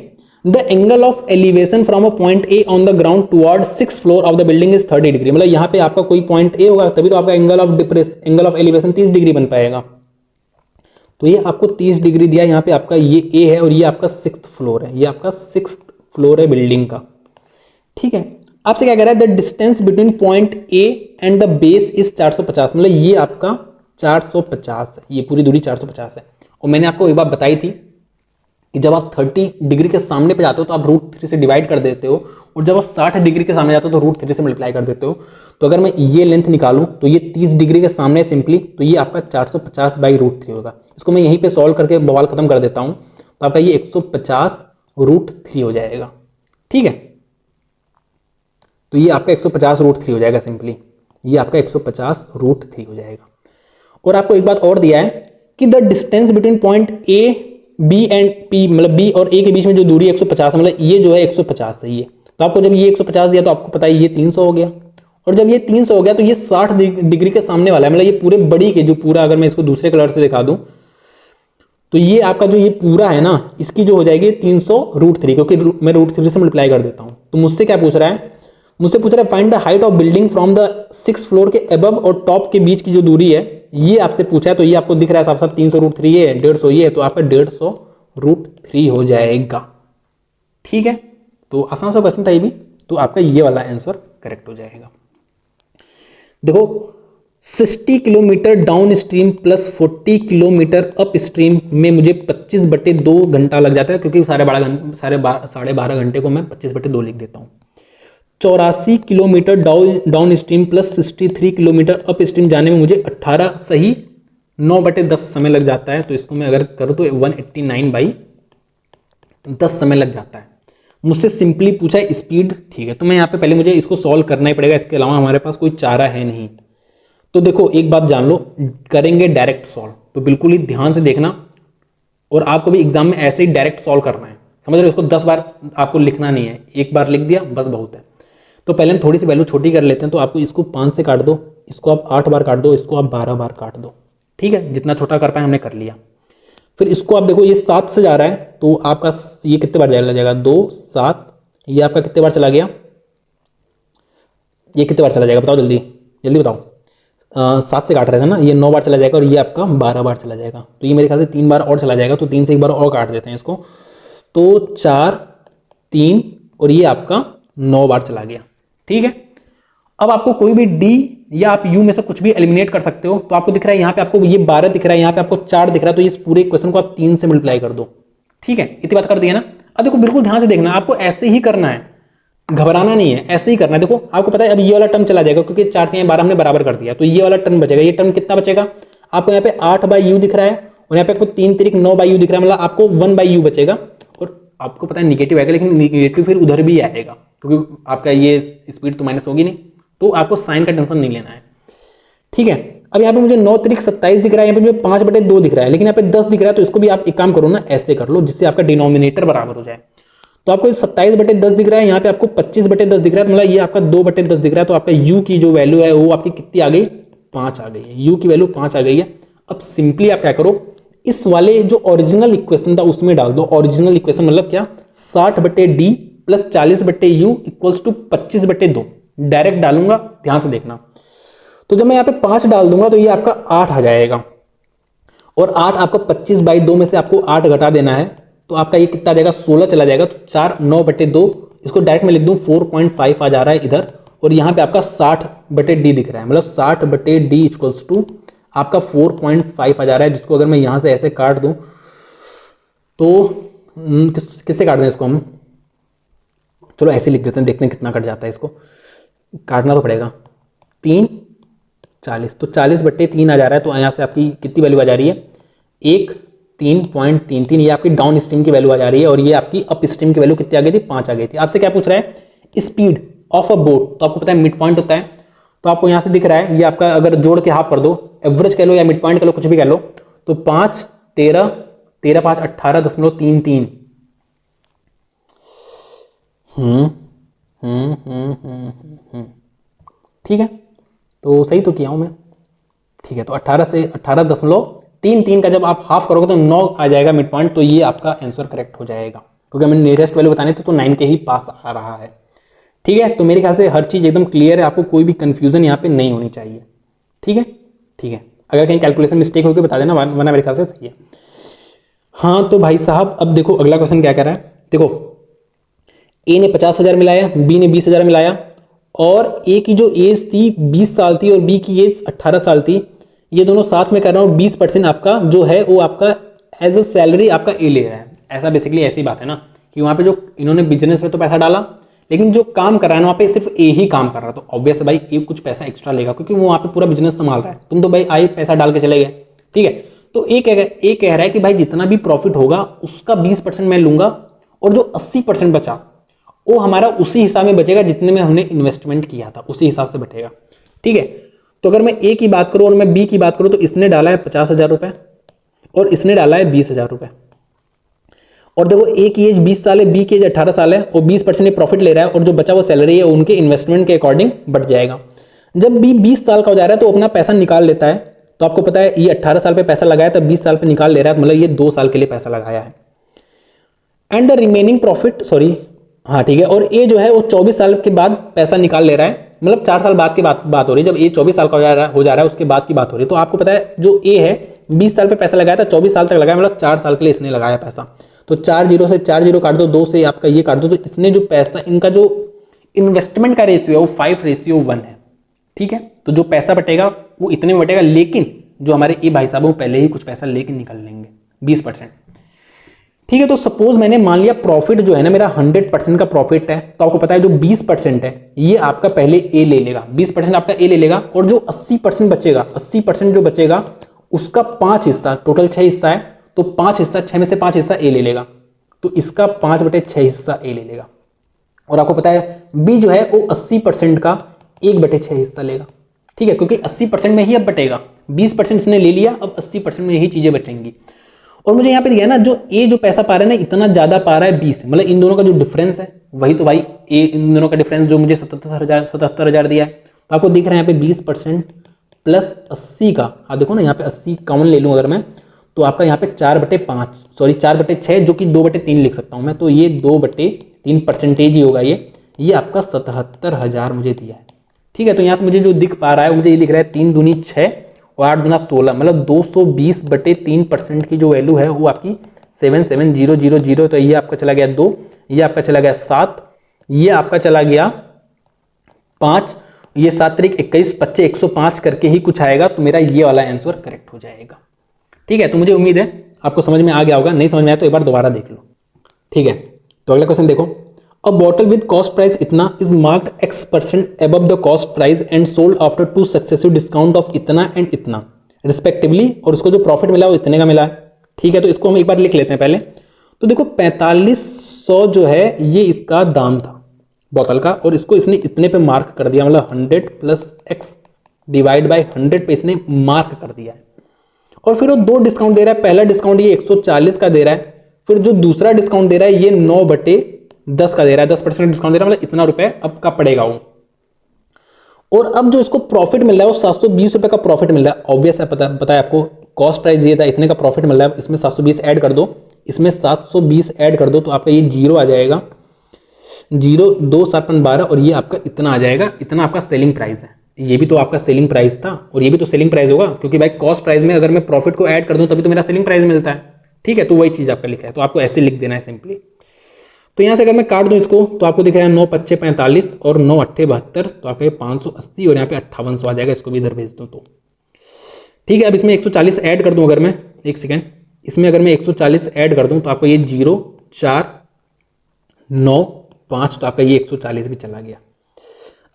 The angle of elevation from a point A on the ground toward 6th floor of the building is 30 degree. मतलब यहाँ पे आपका कोई पॉइंट ए होगा तभी तो आपका एंगल ऑफ एलिवेशन 30 डिग्री बन पाएगा। तो ये आपको 30 डिग्री दिया, यहाँ पे आपका ये ए है और ये आपका 6th फ्लोर है, ये आपका 6th फ्लोर है बिल्डिंग का, ठीक है। आपसे क्या कह रहा है, the distance between point A and the base is 450। मतलब ये आपका 450 है, ये पूरी दूरी 450 है। और मैंने आपको एक बात बताई थी कि जब आप 30 डिग्री के सामने पे जाते हो तो आप √3 से डिवाइड कर देते हो, और जब आप 60 डिग्री के सामने जाते हो तो √3 से मल्टीप्लाई कर देते हो। तो अगर मैं ये लेंथ निकालूं तो ये 30 डिग्री के सामने सिंपली, तो ये आपका 450 बाई √3 होगा। इसको मैं यहीं पे सॉल्व करके बवाल खत्म कर देता हूं, तो आपका ये 150 √3 हो जाएगा, ठीक है। तो ये आपका 150 √3 हो जाएगा सिंपली, ये आपका 150 √3 हो जाएगा। और आपको एक बात और दिया है कि the distance between point A B and P, मतलब बी और ए के बीच में जो दूरी 150 है, मतलब ये जो है 150 है ये। तो आपको जब ये 150 दिया तो आपको पता है ये 300 हो गया, और जब ये 300 हो गया तो ये 60 डिग्री के सामने वाला है। मतलब ये पूरे बड़ी के जो पूरा, अगर मैं इसको दूसरे कलर से दिखा दूं तो ये आपका जो ये पूरा है ना, इसकी जो हो जाएगी 300 √3, क्योंकि मैं √3 से मल्टीप्लाई कर देता हूं। तो मुझसे क्या पूछ रहा है, मुझसे पूछ रहा है find the height of building from the 6th floor के अबव और टॉप के बीच की जो दूरी है, ये आपसे पूछा है। तो ये आपको दिख रहा है साफ साफ 300 √3 है, 150 ये है, तो आपका 150 √3 हो जाएगा, ठीक है। तो आसान सा क्वेश्चन था ये भी, तो आपका ये वाला आंसर करेक्ट हो जाएगा। देखो 60 kilometre down stream plus 40 kilometre up stream में मुझे 25/2 घंटा लग जाता है, क्योंकि साढ़े 12 घंटे को मैं 25/2 लिख देता हूँ। 84 kilometre down stream plus 63 kilometre up stream जाने में मुझे 18 सही 9/10 समय लग जाता है। तो इसको मैं अगर करूँ तो 189/10 समय लग जाता है। मुझसे सिंपली पूछा है स्पीड, ठीक है। तो मैं यहाँ पे पहले मुझे इसको सॉल्व करना ही पड़ेगा, इसके अलावा हमारे पास कोई चारा है नहीं। तो देखो एक बात जान लो, करेंगे डायरेक्ट सॉल्व, तो बिल्कुल ही ध्यान से देखना, और आपको भी एग्जाम में ऐसे ही डायरेक्ट सॉल्व करना है, समझ रहे हो। इसको 10 बार आपको लिखना नहीं है, एक बार लिख दिया बस बहुत है। तो पहले हम थोड़ी सी वैल्यू छोटी कर लेते हैं। तो आपको इसको 5 से काट दो, इसको आप 8 बार काट दो, इसको आप 12 बार काट दो, ठीक है। जितना छोटा कर पाए हमने कर लिया। फिर इसको आप देखो, ये 7 से जा रहा है, तो आपका ये कितने बार जाएगा 2 7, ये आपका कितने बार चला गया, ये कितने बार चला जाएगा बताओ, जल्दी जल्दी बताओ। 7 से काट रहे थे ना, ये 9 बार चला जाएगा, और ये आपका 12 बार चला जाएगा। तो ये मेरे ख्याल से 3 बार और चला जाएगा, तो 3 से एक बार और काट देते हैं इसको। तो 4 3 और ये आपका 9 बार चला गया, ठीक है। अब आपको कोई भी डी या आप यू में से कुछ भी एलिमिनेट कर सकते हो। तो आपको दिख रहा है यहाँ पे आपको ये 12 दिख रहा है, यहाँ पे आपको 4 दिख रहा है, तो इस पूरे क्वेश्चन को आप 3 से मल्टीप्लाई कर दो, ठीक है। इतनी बात कर दी है ना। अब देखो बिल्कुल ध्यान से देखना, आपको ऐसे ही करना है, घबराना नहीं है, ऐसे ही करना है। देखो आपको पता है अब ये वाला टर्म चला जाएगा, क्योंकि 4 3 12 हमने बराबर कर दिया, तो ये वाला टर्म बचेगा। ये टर्म कितना बचेगा, आपको यहाँ पे 8/u दिख रहा है, और यहाँ पे आपको 3 3 9/u दिख रहा है, मतलब आपको 1/u बचेगा। और आपको पता है निगेटिव आएगा, लेकिन निगेटिव फिर उधर भी आएगा, क्योंकि आपका ये स्पीड तो माइनस होगी नहीं, तो आपको साइन का टेंशन नहीं लेना है, ठीक है। अब यहाँ पे मुझे 9 3 27 दिख रहा है, यहाँ पे मुझे 5/2 दिख रहा है, लेकिन यहाँ पे 10 दिख रहा है। तो इसको भी आप एक काम करो ना, ऐसे कर लो जिससे आपका डिनोमिनेटर बराबर हो जाए। तो आपको 27/10 दिख रहा है, यहाँ पे आपको 25/10 दिख रहा है, मतलब ये आपका 2/10 दिख रहा है। तो आपका u की जो वैल्यू है वो आपकी कितनी आ गई, 5 आ गई है, u की वैल्यू 5 आ गई है। अब सिंपली आप क्या करो, इस वाले जो ओरिजिनल इक्वेशन था उसमें डाल दो। ओरिजिनल इक्वेशन मतलब क्या, 60/d plus 40/u equals to 25/2। Direct डालूंगा, ध्यान से देखना। तो जब मैं यहाँ पे 5 डाल दूंगा तो ये आपका 8 आ जाएगा, और 8 आपका 25/2 में से आपको 8 घटा देना है, तो आपका ये कितना आ जाएगा 16 चला जाएगा। तो 4 9/2 इसको डायरेक्ट मैं लिख दूं 4.5 आ जा रहा है इधर, और यहाँ पे आपका 60/d दिख रहा है, मतलब 60/d इक्वल्स टू आपका 4.5 आ जा रहा है, जिसको अगर मैं यहाँ से ऐसे काट दूं तो किससे काट दें इसको हम, चलो ऐसे लिख देते हैं, देखते हैं कितना कट जाता है, इसको काटना तो पड़ेगा। 3/40, तो 40/3 आ जा रहा है, तो यहाँ से आपकी कितनी वैल्यू आ जा रही है, 3.33, ये आपकी डाउन स्ट्रीम की वैल्यू आ जा रही है, और ये आपकी अप स्ट्रीम की वैल्यू कितनी आ गई थी, 5 आ गई थी। आपसे क्या पूछ रहा है, स्पीड ऑफ अ बोट, तो आपको पता है मिड पॉइंट होता है, तो आपको यहाँ से दिख रहा है, ये आपका अगर जोड़ के हाफ कर दो, एवरेज कह लो या मिड पॉइंट कह लो, कुछ भी कह लो, तो 5, 13, 13, 5, 18.33। ठीक है, तो सही तो किया हूं मैं, ठीक है। तो 18 से 18.33 का जब आप हाफ करोगे तो 9 आ जाएगा मिड पॉइंट, तो ये आपका आंसर करेक्ट हो जाएगा, क्योंकि हमें नियरेस्ट वैल्यू बतानी थी, तो 9 के ही पास आ रहा है। ठीक है, तो मेरे ख्याल से हर चीज एकदम क्लियर है, आपको कोई भी कंफ्यूजन यहाँ पे नहीं होनी चाहिए। ठीक है, ठीक है, अगर कहीं कैलकुलेशन मिस्टेक होगी बता देना, वरना मेरे ख्याल से सही है। हाँ तो भाई साहब, अब देखो अगला क्वेश्चन क्या कर रहा है, देखो ए ने 50,000 मिलाया, बी ने 20,000 मिलाया, और ए की जो एज थी 20 साल थी और बी की एज 18 साल थी, ये दोनों साथ में कर रहा हूँ, 20% आपका जो है वो आपका एज अ सैलरी आपका ए ले रहा है। ऐसा बेसिकली ऐसी बात है ना कि वहां पे जो इन्होंने बिजनेस में तो पैसा डाला, लेकिन जो काम कर रहा है ना वहां पे सिर्फ ए ही काम कर रहा है, तो ऑब्वियस है भाई ए कुछ पैसा एक्स्ट्रा लेगा, क्योंकि वो वहां पे पूरा बिजनेस संभाल रहा है, तुम तो भाई आए पैसा डाल के चले गए। ठीक है, तो ए कह रहा है कि भाई जितना भी प्रॉफिट होगा उसका 20% मैं लूंगा, और जो 80% बचा वो हमारा उसी हिसाब में बचेगा जितने में हमने इन्वेस्टमेंट किया था, उसी हिसाब से बचेगा। ठीक है, तो अगर मैं ए की बात करूं और मैं बी की बात करूं, तो इसने डाला है 50,000 रुपए और इसने डाला है 20,000 रुपए, और देखो ए की एज 20 साल है, बी की एज 18 साल है, और 20% प्रॉफिट ले रहा है, और जो बचा वो सैलरी है उनके इन्वेस्टमेंट के अकॉर्डिंग बढ़ जाएगा। जब बी 20 साल का हो जा रहा है तो अपना पैसा निकाल लेता है, तो आपको पता है ये 18 साल पे पैसा लगाया था, 20 साल पे निकाल ले रहा है, मतलब ये 2 साल के लिए पैसा लगाया है। And the remaining profit, sorry हाँ ठीक है, और ए जो है वो 24 साल के बाद पैसा निकाल ले रहा है, मतलब 4 साल बाद की बात हो रही है, जब ए 24 साल का हो जा रहा है उसके बाद की बात हो रही है। तो आपको पता है जो ए है 20 साल पे पैसा लगाया था, 24 साल तक लगाया, मतलब 4 साल के लिए इसने लगाया पैसा, तो 4 जीरो से 4 जीरो काट दो, 2 से आपका ये काट दो, तो इसने जो पैसा, इनका जो इन्वेस्टमेंट का रेशियो है वो 5:1 है। ठीक है, तो जो पैसा बटेगा वो इतने में बटेगा, लेकिन जो हमारे ए भाई साहब वो पहले ही कुछ पैसा लेके निकल लेंगे 20%। ठीक है, तो सपोज मैंने मान लिया प्रॉफिट जो है ना मेरा 100% का प्रॉफिट है, तो आपको पता है जो 20% है ये आपका पहले ए ले लेगा, 20% आपका ए ले लेगा, और जो 80% बचेगा, 80% जो बचेगा उसका 5 हिस्सा, टोटल 6 हिस्सा है, तो 5 हिस्सा, 6 में से 5 हिस्सा ए ले लेगा, तो इसका 5/6 हिस्सा ए ले लेगा। और आपको पता है बी जो है वो 80% का 1/6 हिस्सा लेगा। ठीक है, क्योंकि 80% में ही अब बटेगा, 20% इसने ले लिया, अब 80% में ही चीजें बचेंगी। और मुझे यहाँ पे दिया ना जो ए जो पैसा पा रहा है ना इतना ज्यादा पा रहा है बी से, मतलब इन दोनों का जो डिफरेंस है वही तो भाई ए, इन दोनों का डिफरेंस जो मुझे 77,000 दिया है, तो आपको दिख रहा है यहाँ पे 20% प्लस 80 का, आप देखो ना यहाँ पे 80 कॉमन ले लूँ अगर मैं, तो आपका यहाँ पे 4/5, सॉरी 4/6, जो कि 2/3 लिख सकता हूँ मैं, तो ये 2/3 परसेंटेज ही होगा, ये आपका 77,000 मुझे दिया है। ठीक है, तो यहाँ से मुझे जो दिख पा रहा है मुझे ये दिख रहा है 3 दूनी 6 और 8 गुना 16, मतलब 220/3% की जो वैल्यू है वो आपकी 77,000, तो ये आपका चला गया 2, ये आपका चला गया 7, ये आपका चला गया 5, ये 7 तारीख 21, 25, 105 करके ही कुछ आएगा, तो मेरा ये वाला आंसर करेक्ट हो जाएगा। ठीक है, तो मुझे उम्मीद है आपको समझ में आ गया होगा, नहीं समझ में आया तो एक बार दोबारा देख लो। ठीक है, तो अगला क्वेश्चन देखो, a bottle with cost price इतना is marked X% above the cost price and sold after 2 successive discount of इतना एंड इतना रिस्पेक्टिवली, और उसको जो प्रॉफिट मिला वो इतने का मिला है। ठीक है, तो इसको हम एक बार लिख लेते हैं पहले, तो देखो 4500 जो है ये इसका दाम था बोतल का, और इसको इसने इतने पे मार्क कर दिया, मतलब 100 + X डिवाइड बाय 100 पे इसने मार्क कर दिया है। और फिर वो 2 डिस्काउंट दे रहा है, पहला डिस्काउंट ये 140 का दे रहा है, फिर जो दूसरा डिस्काउंट दे रहा है ये 9/10 का दे रहा है, 10% डिस्काउंट दे रहा है, मतलब इतना रुपए अब का पड़ेगा वो। और अब जो इसको प्रॉफिट मिल रहा है वो 720 रुपए का प्रॉफिट मिल रहा है, ऑब्वियस है, पता है आपको कॉस्ट प्राइस ये था, इतने का प्रॉफिट मिल रहा है, इसमें 720 ऐड कर दो, इसमें 720 ऐड कर दो, तो आपका ये 0 आ जाएगा, 0 2 7 12, और ये आपका इतना आ जाएगा, इतना आपका सेलिंग प्राइस है। ये भी तो आपका सेलिंग प्राइस था और ये भी तो सेलिंग प्राइस होगा, क्योंकि भाई कॉस्ट प्राइस में अगर मैं प्रॉफिट को ऐड कर दूं तभी तो मेरा सेलिंग प्राइस मिलता है। ठीक है, तो वही चीज आपका लिखा है, तो आपको ऐसे लिख देना है सिंपली। तो यहाँ से अगर मैं काट दूं इसको तो आपको दिख रहा है 9 पच्चे 45 और 9 अट्ठे 72, तो आपका ये 580 और यहाँ पे 5800 आ जाएगा। इसको भी इधर भेज दूं तो ठीक है। अब इसमें 140 ऐड कर दूं अगर मैं, एक सेकेंड, इसमें अगर मैं 140 ऐड कर दूं तो आपको ये 0 4 9 5, तो आपका ये 140 भी चला गया।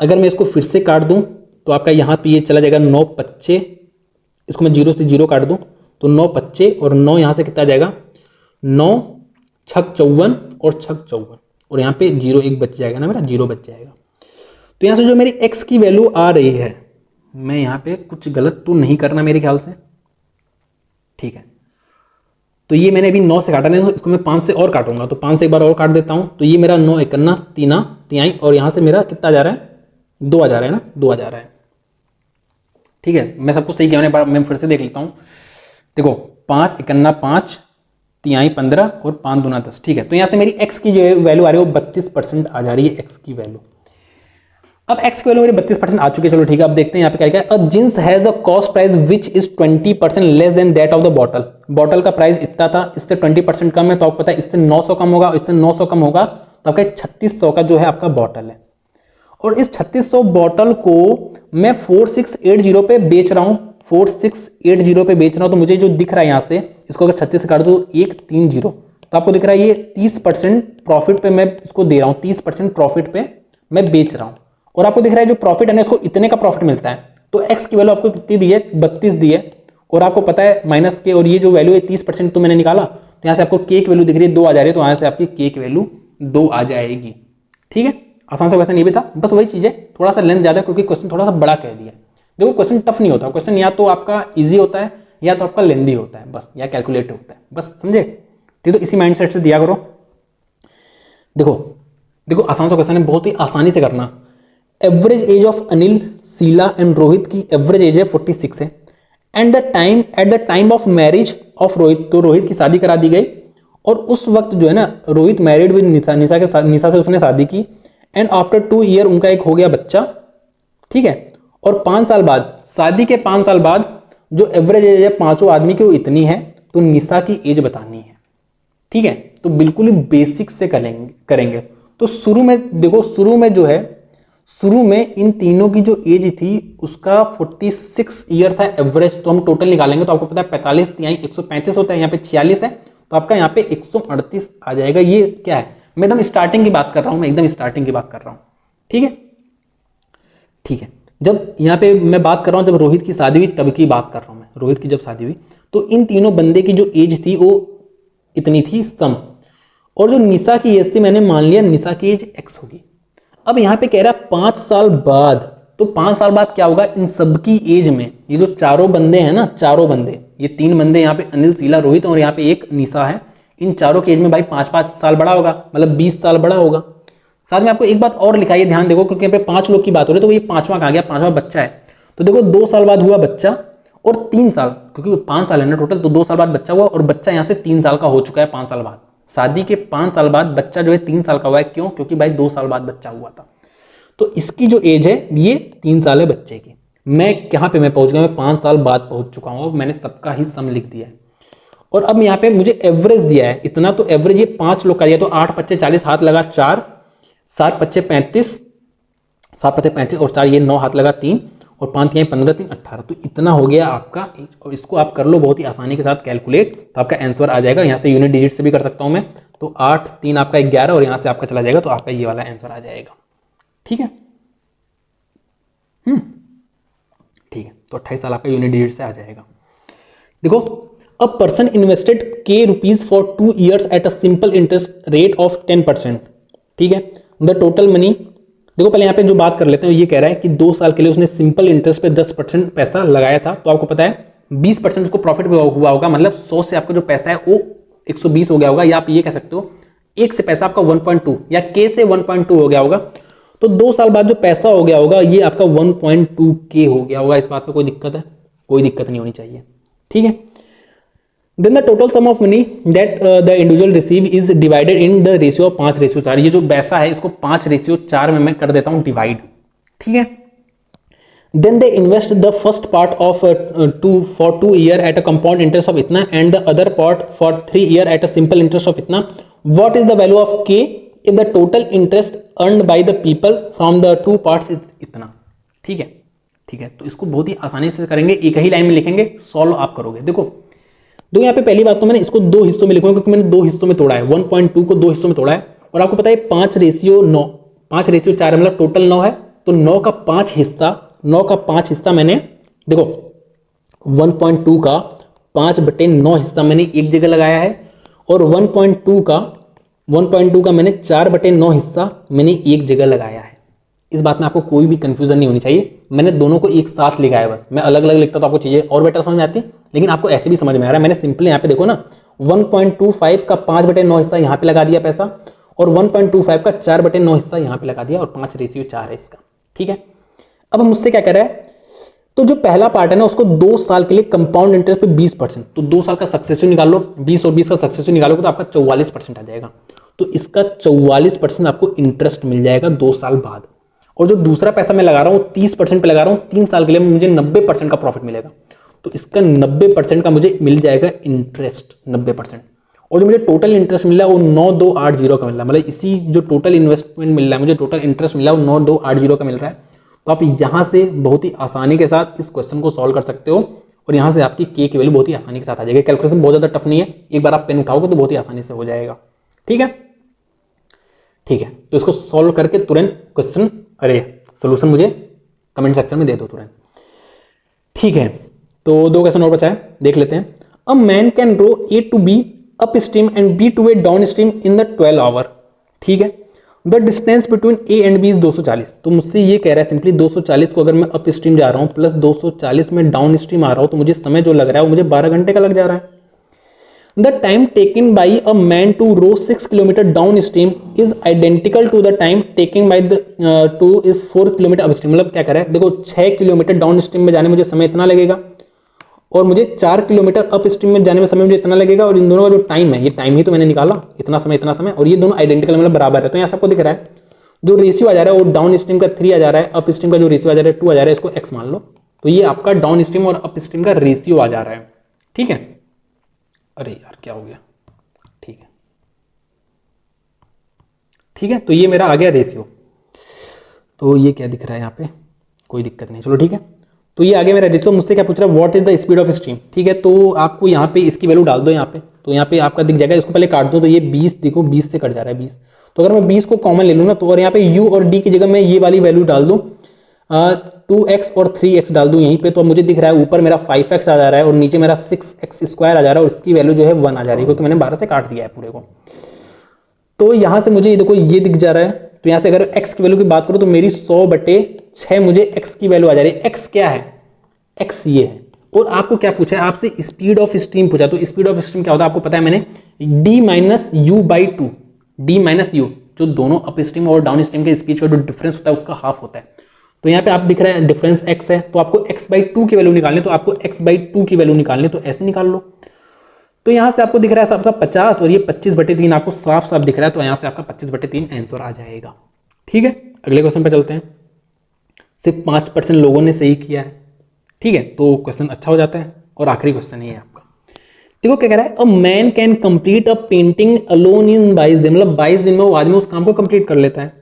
अगर मैं इसको फिर से काट दूं तो आपका यहाँ पे ये चला जाएगा 9 पच्चे, इसको मैं 0 से 0 काट दूं तो 9 पच्चे और 9 यहाँ से कितना आ जाएगा 9 छक 54 और छक 54, और यहाँ पे 0 1 बच जाएगा ना, मेरा 0 बच जाएगा। तो यहाँ से जो मेरी x की वैल्यू आ रही है, मैं यहाँ पे कुछ गलत तो नहीं करना मेरे ख्याल से, ठीक है। तो ये मैंने अभी 9 से काटा नहीं, तो इसको मैं 5 से और काटूंगा, तो 5 से एक बार और काट देता हूं। तो ये मेरा 9 इकन्ना तीना तिहाई, और यहां से मेरा कितना जा रहा है 2 आ जा रहा है ना, 2 आ जा रहा है, ठीक है। मैं सबको सही किया मैंने, मैं फिर से देख लेता हूं। देखो 5 इकन्ना 5 तिहाई 15 और 5 दूना 10, ठीक है। तो यहां से मेरी x की जो वैल्यू आ रही है वो 32% आ जा रही है, x की वैल्यू। अब x की वैल्यू मेरी 32% आ चुकी है, चलो ठीक है। अब देखते हैं यहाँ पे क्या है। A jeans has a cost price which is 20% less than that of the bottle. Bottle का प्राइस इतना था, इससे 20% कम है, तो आपको पता है इससे 900 कम होगा, इससे 900 कम होगा, तो आपका 3600 का जो है आपका बॉटल है। और इस 3600 बॉटल को मैं 4680 पे बेच रहा हूं, 4680 पे बेच रहा हूं। तो मुझे जो दिख रहा है यहाँ से, इसको अगर 36 से काट दो 130, तो आपको दिख रहा है ये 30% प्रॉफिट पे मैं इसको दे रहा हूं, 30% प्रॉफिट पे मैं बेच रहा हूं। और आपको दिख रहा है जो प्रॉफिट है ना, इसको इतने का प्रॉफिट मिलता है। तो x की वैल्यू आपको कितनी दी है 32 दी है, और आपको पता है माइनस के, और ये जो वैल्यू है 30% तो मैंने निकाला, तो यहाँ से आपको k की वैल्यू दिख रही है 2 आ जा रही है, तो यहाँ से आपकी k की वैल्यू 2 आ जाएगी, ठीक है। आसान से क्वेश्चन ये भी था, बस वही चीज है, थोड़ा सा लेंथ ज्यादा क्योंकि क्वेश्चन थोड़ा सा बड़ा कह दिया। देखो क्वेश्चन टफ नहीं होता, क्वेश्चन या तो आपका ईजी होता है या तो आपका लेंदी होता है, बस, या कैलकुलेट होता है, बस, समझे, ठीक। तो इसी माइंडसेट से दिया करो। देखो देखो आसान सा क्वेश्चन है, बहुत ही आसानी से करना। Average age of Anil, Sheela and Rohit की एवरेज एज है 46 है, and the time at the time of marriage of Rohit, तो रोहित की शादी करा दी गई, और उस वक्त जो है ना रोहित मैरिड विद निशा, निशा से उसने शादी की, एंड आफ्टर 2 ईयर उनका एक हो गया बच्चा, ठीक है। और 5 साल बाद, शादी के 5 साल बाद जो एवरेज एज है पांचों आदमी की वो इतनी है, तो निशा की एज बतानी है, ठीक है। तो बिल्कुल ही बेसिक से करेंगे। तो शुरू में देखो, शुरू में जो है, शुरू में इन तीनों की जो एज थी उसका 46 ईयर था एवरेज, तो हम टोटल निकालेंगे तो आपको पता है 45 तिहाई 135 होता है, यहाँ पे 46 है, तो आपका यहाँ पे 138 आ जाएगा। ये क्या है, मैं एकदम स्टार्टिंग की बात कर रहा हूं, मैं एकदम स्टार्टिंग की बात कर रहा हूं, ठीक है, ठीक है। जब यहाँ पे मैं बात कर रहा हूं जब रोहित की शादी हुई तब की बात कर रहा हूं मैं, रोहित की जब शादी हुई तो इन तीनों बंदे की जो एज थी वो इतनी थी सम, और जो निशा की एज थी मैंने मान लिया निशा की एज x होगी। अब यहाँ पे कह रहा है 5 साल बाद, तो 5 साल बाद क्या होगा, इन सबकी एज में ये जो चारों बंदे हैं ना, चारों बंदे, ये 3 बंदे यहाँ पे अनिल, शीला, रोहित, और यहाँ पे एक निशा है, इन चारों की एज में भाई 5-5 साल बड़ा होगा, मतलब 20 साल बड़ा होगा। साथ में आपको एक बात और लिखाई है, ध्यान देखो, क्योंकि यहाँ पे 5 लोग की बात हो रही है, तो ये 5वां कहा गया, 5वां बच्चा है। तो देखो 2 साल बाद हुआ बच्चा, और 3 साल, क्योंकि 5 साल है ना टोटल, तो 2 साल बाद बच्चा हुआ, और बच्चा यहाँ से 3 साल का हो चुका है 5 साल बाद। शादी के 5 साल बाद बच्चा जो है 3 साल का हुआ है, क्यों, क्योंकि भाई 2 साल बाद बच्चा हुआ था। तो इसकी जो एज है ये 3 साल है बच्चे की। मैं कहां पे मैं पहुंच गया, मैं 5 साल बाद पहुंच चुका हूं, मैंने सबका ही सम लिख दिया है। और अब यहाँ पे मुझे एवरेज दिया है इतना, तो एवरेज ये 5 लोग का दिया, तो 8 पच्चे 40, हाथ लगा 4, 7 पच्चे 35, 7 पच्चे 35 और 4 ये 9, हाथ लगा 3, और 5 तिहाई 15, 3 18, तो इतना हो गया आपका। और इसको आप कर लो बहुत ही आसानी के साथ कैलकुलेट, तो आपका आंसर आ जाएगा। यहाँ से यूनिट डिजिट से भी कर सकता हूं मैं, तो 8 3 आपका 11, और यहाँ से आपका चला जाएगा, तो आपका ये वाला आंसर आ जाएगा, ठीक है। ठीक है, तो 28 साल आपका यूनिट डिजिट से आ जाएगा। देखो, a person invested k rupees for 2 years eight a simple interest rate of 10%, ठीक है। द टोटल मनी, देखो पहले यहाँ पे जो बात कर लेते हैं, ये कह रहा है कि 2 साल के लिए उसने सिंपल इंटरेस्ट पे 10% पैसा लगाया था, तो आपको पता है 20% उसको प्रॉफिट हुआ होगा, मतलब 100 से आपका जो पैसा है वो 120 हो गया होगा, या आप ये कह सकते हो 1 से पैसा आपका 1.2 या k से 1.2 हो गया होगा। तो 2 साल बाद जो पैसा हो गया होगा ये आपका 1.2k हो गया होगा। इस बात पे कोई दिक्कत है, कोई दिक्कत नहीं होनी चाहिए, ठीक है। Then the total sum of money that the individual receive is divided in the ratio of 5:4। ये जो पैसा है इसको 5:4 में मैं कर देता हूं डिवाइड, ठीक है। Then they invest the first part of for 2 year at a compound interest of इतना, and the other part for 3 year at a simple interest of इतना। What is the value of k if the total interest earned by the people from the two parts is इतना। ठीक है, ठीक है, तो इसको बहुत ही आसानी से करेंगे, एक ही लाइन में लिखेंगे, सॉल्व आप करोगे। देखो यहाँ पे पहली बात तो मैंने इसको दो हिस्सों में लिखूंगा क्योंकि मैंने दो हिस्सों में तोड़ा है, 1.2 को दो हिस्सों में तोड़ा है, और आपको पता है 5:9, 5:4 मतलब टोटल 9 है, तो 9 का 5 हिस्सा मैंने, देखो 1.2 का 5/9 हिस्सा मैंने एक जगह लगाया है, और 1.2 का मैंने 4/9 हिस्सा मैंने एक जगह लगाया है। इस बात में आपको कोई भी कंफ्यूजन नहीं होनी चाहिए, मैंने दोनों को एक साथ लिखा है, बस मैं अलग अलग लिखता तो आपको चीजें और बेटर समझ में आती, लेकिन आपको ऐसे भी समझ में आ रहा है। मैंने सिंपल यहाँ पे देखो ना 1.25 का 5/9 हिस्सा यहाँ पे लगा दिया पैसा, और 1.25 का 4/9 हिस्सा यहाँ पे लगा दिया, और 5:4 है इसका। ठीक है, अब मुझसे क्या कह रहा है, तो जो पहला पार्ट है ना उसको 2 साल के लिए कंपाउंड इंटरेस्ट पे 20%, तो 2 साल का सक्सेसिव निकाल लो, 20 और 20 का सक्सेसिव निकालोगे तो आपका 44% आ जाएगा, तो इसका 44% आपको इंटरेस्ट मिल जाएगा 2 साल बाद। और जो दूसरा पैसा मैं लगा रहा हूँ 30% पे लगा रहा हूँ, 3 साल के लिए मुझे 90% का प्रॉफिट मिलेगा, तो इसका 90% का मुझे मिल जाएगा इंटरेस्ट 90%। और जो मुझे टोटल इंटरेस्ट मिल रहा है वो 9280 का मिल रहा है, मतलब इसी जो टोटल इन्वेस्टमेंट मिल रहा है मुझे, टोटल इंटरेस्ट मिल रहा है वो 9280 का मिल रहा है। तो आप यहां से बहुत ही आसानी के साथ इस क्वेश्चन को सॉल्व कर सकते हो, और यहां से आपकी के की वैल्यू बहुत ही आसानी के साथ आ जाएगी। कैलकुलेशन बहुत ज्यादा टफ नहीं है, एक बार आप पेन उठाओगे तो बहुत ही आसानी से हो जाएगा। ठीक है, ठीक है, तो इसको सॉल्व करके तुरंत क्वेश्चन, अरे सोल्यूशन मुझे कमेंट सेक्शन में दे दो तुरंत। ठीक है, तो 2 क्वेश्चन और बचा है, देख लेते हैं। A man can row A to B upstream and B to A downstream in the 12 hour. ठीक है, the distance between A and B is 240। तो मुझसे ये कह रहा है सिंपली 240 को अगर मैं अप स्ट्रीम जा रहा हूं प्लस 240 में डाउन स्ट्रीम आ रहा हूं, तो मुझे समय जो लग रहा है वो मुझे 12 घंटे का लग जा रहा है। The time taken by a man to row 6 kilometre downstream is identical to the time taken by the two is 4 kilometre upstream. मतलब क्या कह रहा है, देखो 6 किलोमीटर डाउन स्ट्रीम में जाने में मुझे समय इतना लगेगा, और मुझे 4 किलोमीटर अप स्ट्रीम में जाने में समय मुझे इतना लगेगा, और इन दोनों का जो टाइम है, ये टाइम ही तो मैंने निकाला, इतना समय, और ये दोनों आइडेंटिकल मतलब बराबर है। तो यहाँ सबको दिख रहा है जो रेशियो आ जा रहा है वो डाउन स्ट्रीम का 3 आ जा रहा है, अप स्ट्रीम का जो रेशियो आ जा रहा है 2 आ जा रहा है, इसको x मान लो। तो ये आपका डाउन स्ट्रीम और अप स्ट्रीम का रेशियो आ जा रहा है। ठीक है, अरे यार क्या हो गया, ठीक है, ठीक है, तो ये मेरा आ गया रेशियो। तो ये क्या दिख रहा है यहाँ पे, कोई दिक्कत नहीं, चलो ठीक है। तो ये आगे मेरा रेशियो, मुझसे क्या पूछ रहा है, what is the speed of stream. ठीक है, तो आपको यहाँ पे इसकी वैल्यू डाल दो यहाँ पे, तो यहाँ पे आपका दिख जाएगा, इसको पहले काट दो, तो ये 20, देखो 20 से कट जा रहा है 20, तो अगर मैं 20 को कॉमन ले लूँ ना, तो और यहाँ पे u और d की जगह मैं ये वाली वैल्यू डाल दूँ, 2x और 3x डाल दूँ यहीं पे, तो मुझे दिख रहा है ऊपर मेरा 5x आ जा रहा है और नीचे मेरा 6x² आ जा रहा है, और इसकी वैल्यू जो है 1 आ जा रही है क्योंकि मैंने 12 से काट दिया है पूरे को। तो यहाँ से मुझे देखो ये दिख जा रहा है, तो यहाँ से अगर x की वैल्यू की बात करूँ तो मेरी 100/6 मुझे x की वैल्यू आ जा रही है। x क्या है, x ये है, और आपको क्या पूछा है, आपसे स्पीड ऑफ स्ट्रीम पूछा, तो स्पीड ऑफ स्ट्रीम क्या होता है आपको पता है, मैंने d-u/2, d-u जो दोनों अप स्ट्रीम और डाउन स्ट्रीम के स्पीड का जो डिफरेंस होता है उसका हाफ होता है। तो यहाँ पे आप दिख रहा है डिफरेंस x है, तो आपको x/2 की वैल्यू निकालनी, तो आपको x/2 की वैल्यू निकालनी, तो ऐसे निकाल लो। तो यहाँ से आपको दिख रहा है साफ साफ 50, और ये 25/3 आपको साफ साफ दिख रहा है, तो यहाँ से आपका 25/3 आंसर आ जाएगा। ठीक है, अगले क्वेश्चन पे चलते हैं। सिर्फ 5% लोगों ने सही किया है। ठीक है, तो क्वेश्चन अच्छा हो जाता है, और आखिरी क्वेश्चन ये है आपका। देखो क्या कह रहा है, अ man can complete a painting alone in 22 दिन, मतलब 22 दिन में वो आदमी उस काम को कंप्लीट कर लेता है।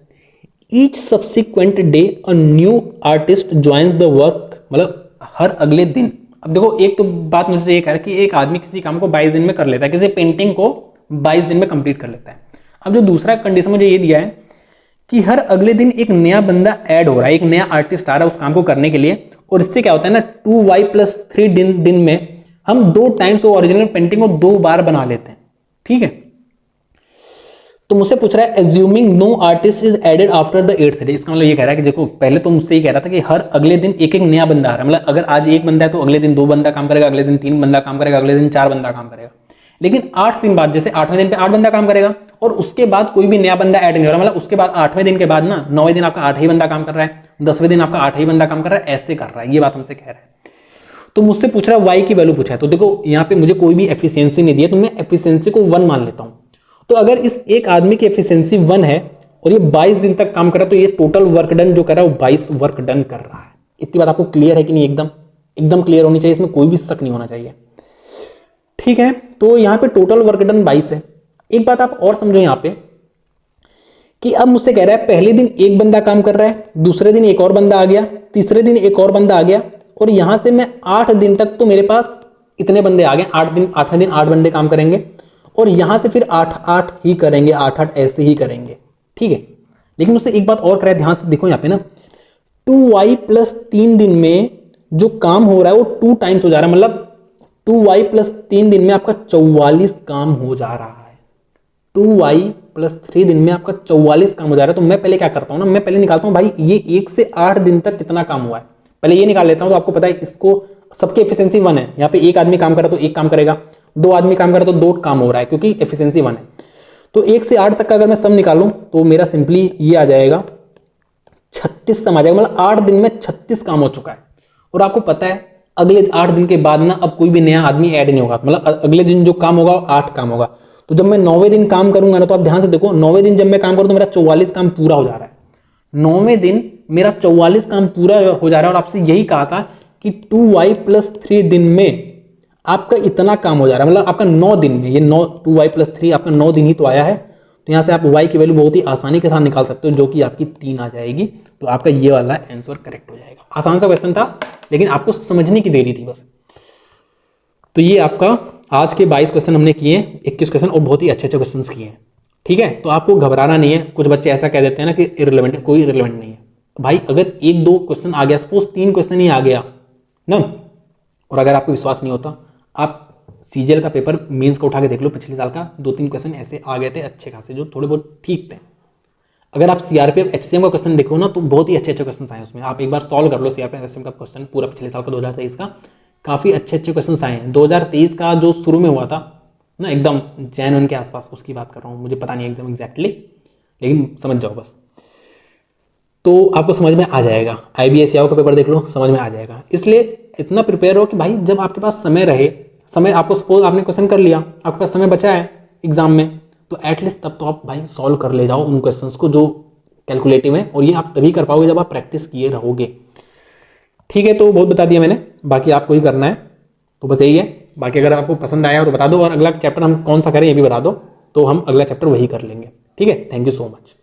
Each subsequent day a new artist joins the work, मतलब हर अगले दिन। अब देखो एक तो बात मुझे ये कह रहा है कि एक आदमी किसी काम को 22 दिन में कर लेता है, किसी पेंटिंग को 22 दिन में कंप्लीट कर लेता है। अब जो दूसरा कंडीशन मुझे ये दिया है कि हर अगले दिन एक नया बंदा ऐड हो रहा है, एक नया आर्टिस्ट आ रहा है उस काम को करने के लिए, और इससे क्या होता है ना 2y+3 दिन में हम 2 टाइम्स वो ओरिजिनल पेंटिंग को 2 बार बना लेते हैं। ठीक है, तो मुझसे पूछ रहा है assuming no artist is added after the 8th day. इसका मतलब ये कह रहा है कि देखो पहले तो मुझसे ये कह रहा था कि हर अगले दिन एक एक नया बंदा आ रहा है, मतलब अगर आज एक बंदा है तो अगले दिन 2 बंदा काम करेगा, अगले दिन 3 बंदा काम करेगा, अगले दिन 4 बंदा काम करेगा। लेकिन 8 दिन बाद, जैसे 8वें दिन पे 8 बंदा काम करेगा, और उसके बाद कोई भी नया बंदा ऐड नहीं हो रहा, मतलब उसके बाद 8वें दिन के बाद ना 9वें दिन आपका 8 ही बंदा काम कर रहा है, 10वें दिन आपका 8 ही बंदा काम कर रहा है, ऐसे कर रहा है, ये बात हमसे कह रहा है। तो मुझसे पूछ रहा है y की वैल्यू पूछा है, तो देखो यहाँ पे मुझे कोई भी एफिशिएंसी नहीं दी है, तो मैं एफिशिएंसी को 1 मान लेता हूं। तो अगर इस एक आदमी की एफिशिएंसी 1 है और ये 22 दिन तक काम कर रहा है, तो ये टोटल वर्क डन जो कर रहा है वो 22 वर्क डन कर रहा है। इतनी बात आपको क्लियर है कि नहीं, एकदम क्लियर होनी चाहिए, इसमें कोई भी शक नहीं होना चाहिए। ठीक है, तो यहाँ पे टोटल वर्क डन 22 है। एक बात आप और समझो यहाँ पे कि अब मुझसे कह रहा है पहले दिन एक बंदा काम कर रहा है, दूसरे दिन एक और बंदा आ गया, तीसरे दिन एक और बंदा आ गया, और यहां से मैं 8 दिन तक तो मेरे पास इतने बंदे आ गए, 8वें दिन 8 बंदे काम करेंगे, और यहां से फिर 8-8 ही करेंगे, 8-8 ऐसे ही करेंगे, ठीक है। लेकिन उससे एक बात और कराए, ध्यान से देखो यहाँ पे ना, 2y प्लस 3 दिन में जो काम हो रहा है वो 2 टाइम्स हो जा रहा है, मतलब 2y प्लस 3 दिन में आपका 44 काम हो जा रहा है। 2y प्लस 3 दिन में आपका 44 काम हो जा रहा है। तो मैं पहले क्या करता हूं ना, मैं पहले निकालता हूं भाई ये 1 से 8 दिन तक कितना काम हुआ है, पहले ये निकाल लेता हूं। तो आपको पता है इसको सबकी एफिशिएंसी 1 है, यहाँ पे एक आदमी काम कर रहा है तो एक काम करेगा, 2 आदमी काम कर रहा है तो 2 काम हो रहा है, क्योंकि एफिशिएंसी 1 है। तो 1 से 8 तक का अगर मैं सम निकालूं तो मेरा सिंपली ये आ जाएगा 36 सम आ जाएगा, मतलब 8 दिन में 36 काम हो चुका है। और आपको पता है अगले 8 दिन के बाद ना अब कोई भी नया आदमी ऐड नहीं होगा, मतलब अगले दिन जो काम होगा 8 काम होगा। तो जब मैं 9वें दिन काम करूंगा ना, तो आप ध्यान से देखो 9वें दिन जब मैं काम करूं तो मेरा 44 काम पूरा हो जा रहा है। 9वें दिन मेरा 44 काम पूरा हो जा रहा है, और आपसे यही कहा था कि 2y प्लस 3 दिन में आपका इतना काम हो जा रहा है, मतलब आपका 9 दिन में ये 2y प्लस 3 आपका 9 दिन ही तो आया है। तो यहां से आप y की वैल्यू बहुत ही आसानी के साथ निकाल सकते हो, जो कि आपकी 3 आ जाएगी। तो आपका ये वाला आंसर करेक्ट हो जाएगा। आसान सा क्वेश्चन था, लेकिन आपको समझने की देरी थी बस। तो ये आपका आज के 22 क्वेश्चन हमने किए, 21 क्वेश्चन, और बहुत ही अच्छे अच्छे क्वेश्चन किए हैं, ठीक है। तो आपको घबराना नहीं है। कुछ बच्चे ऐसा कह देते हैं ना कि इररिलेवेंट है, कोई इररिलेवेंट नहीं है भाई। अगर 1-2 क्वेश्चन आ गया, सपोज 3 क्वेश्चन ही आ गया ना, और अगर आपको विश्वास नहीं होता, आप सीजीएल का पेपर मेंस का उठा के देख लो, पिछले साल का 2-3 क्वेश्चन ऐसे आ गए थे अच्छे खासे, जो थोड़े बहुत ठीक थे। अगर आप सीआरपीएफ एचसीएम का क्वेश्चन देखो ना, तो बहुत ही अच्छे अच्छे क्वेश्चन आए उसमें। आप एक बार सॉल्व कर लो सीआरपीएफ एचसीएम का क्वेश्चन, पूरा पिछले साल का 2023 का, काफी अच्छे अच्छे क्वेश्चन आए हैं। 2023 का जो शुरू में हुआ था ना, एकदम जैन के आसपास, उसकी बात कर रहा हूँ, मुझे पता नहीं एकदम एग्जैक्टली, लेकिन समझ जाओ बस। तो आपको समझ में आ जाएगा। आईबीएस का पेपर देख लो, समझ में आ जाएगा। इसलिए इतना प्रिपेयर हो कि भाई जब आपके पास समय रहे, समय आपको सपोज आपने क्वेश्चन कर लिया, आपके पास समय बचा है एग्जाम में, तो एटलीस्ट तब तो आप भाई सॉल्व कर ले जाओ उन क्वेश्चंस को जो कैलकुलेटिव है, और ये आप तभी कर पाओगे जब आप प्रैक्टिस किए रहोगे, ठीक है। तो बहुत बता दिया मैंने, बाकी आपको ही करना है, तो बस यही है। बाकी अगर आपको पसंद आया हो तो बता दो, और अगला चैप्टर हम कौन सा करें ये भी बता दो, तो हम अगला चैप्टर वही कर लेंगे, ठीक है। Thank you so much.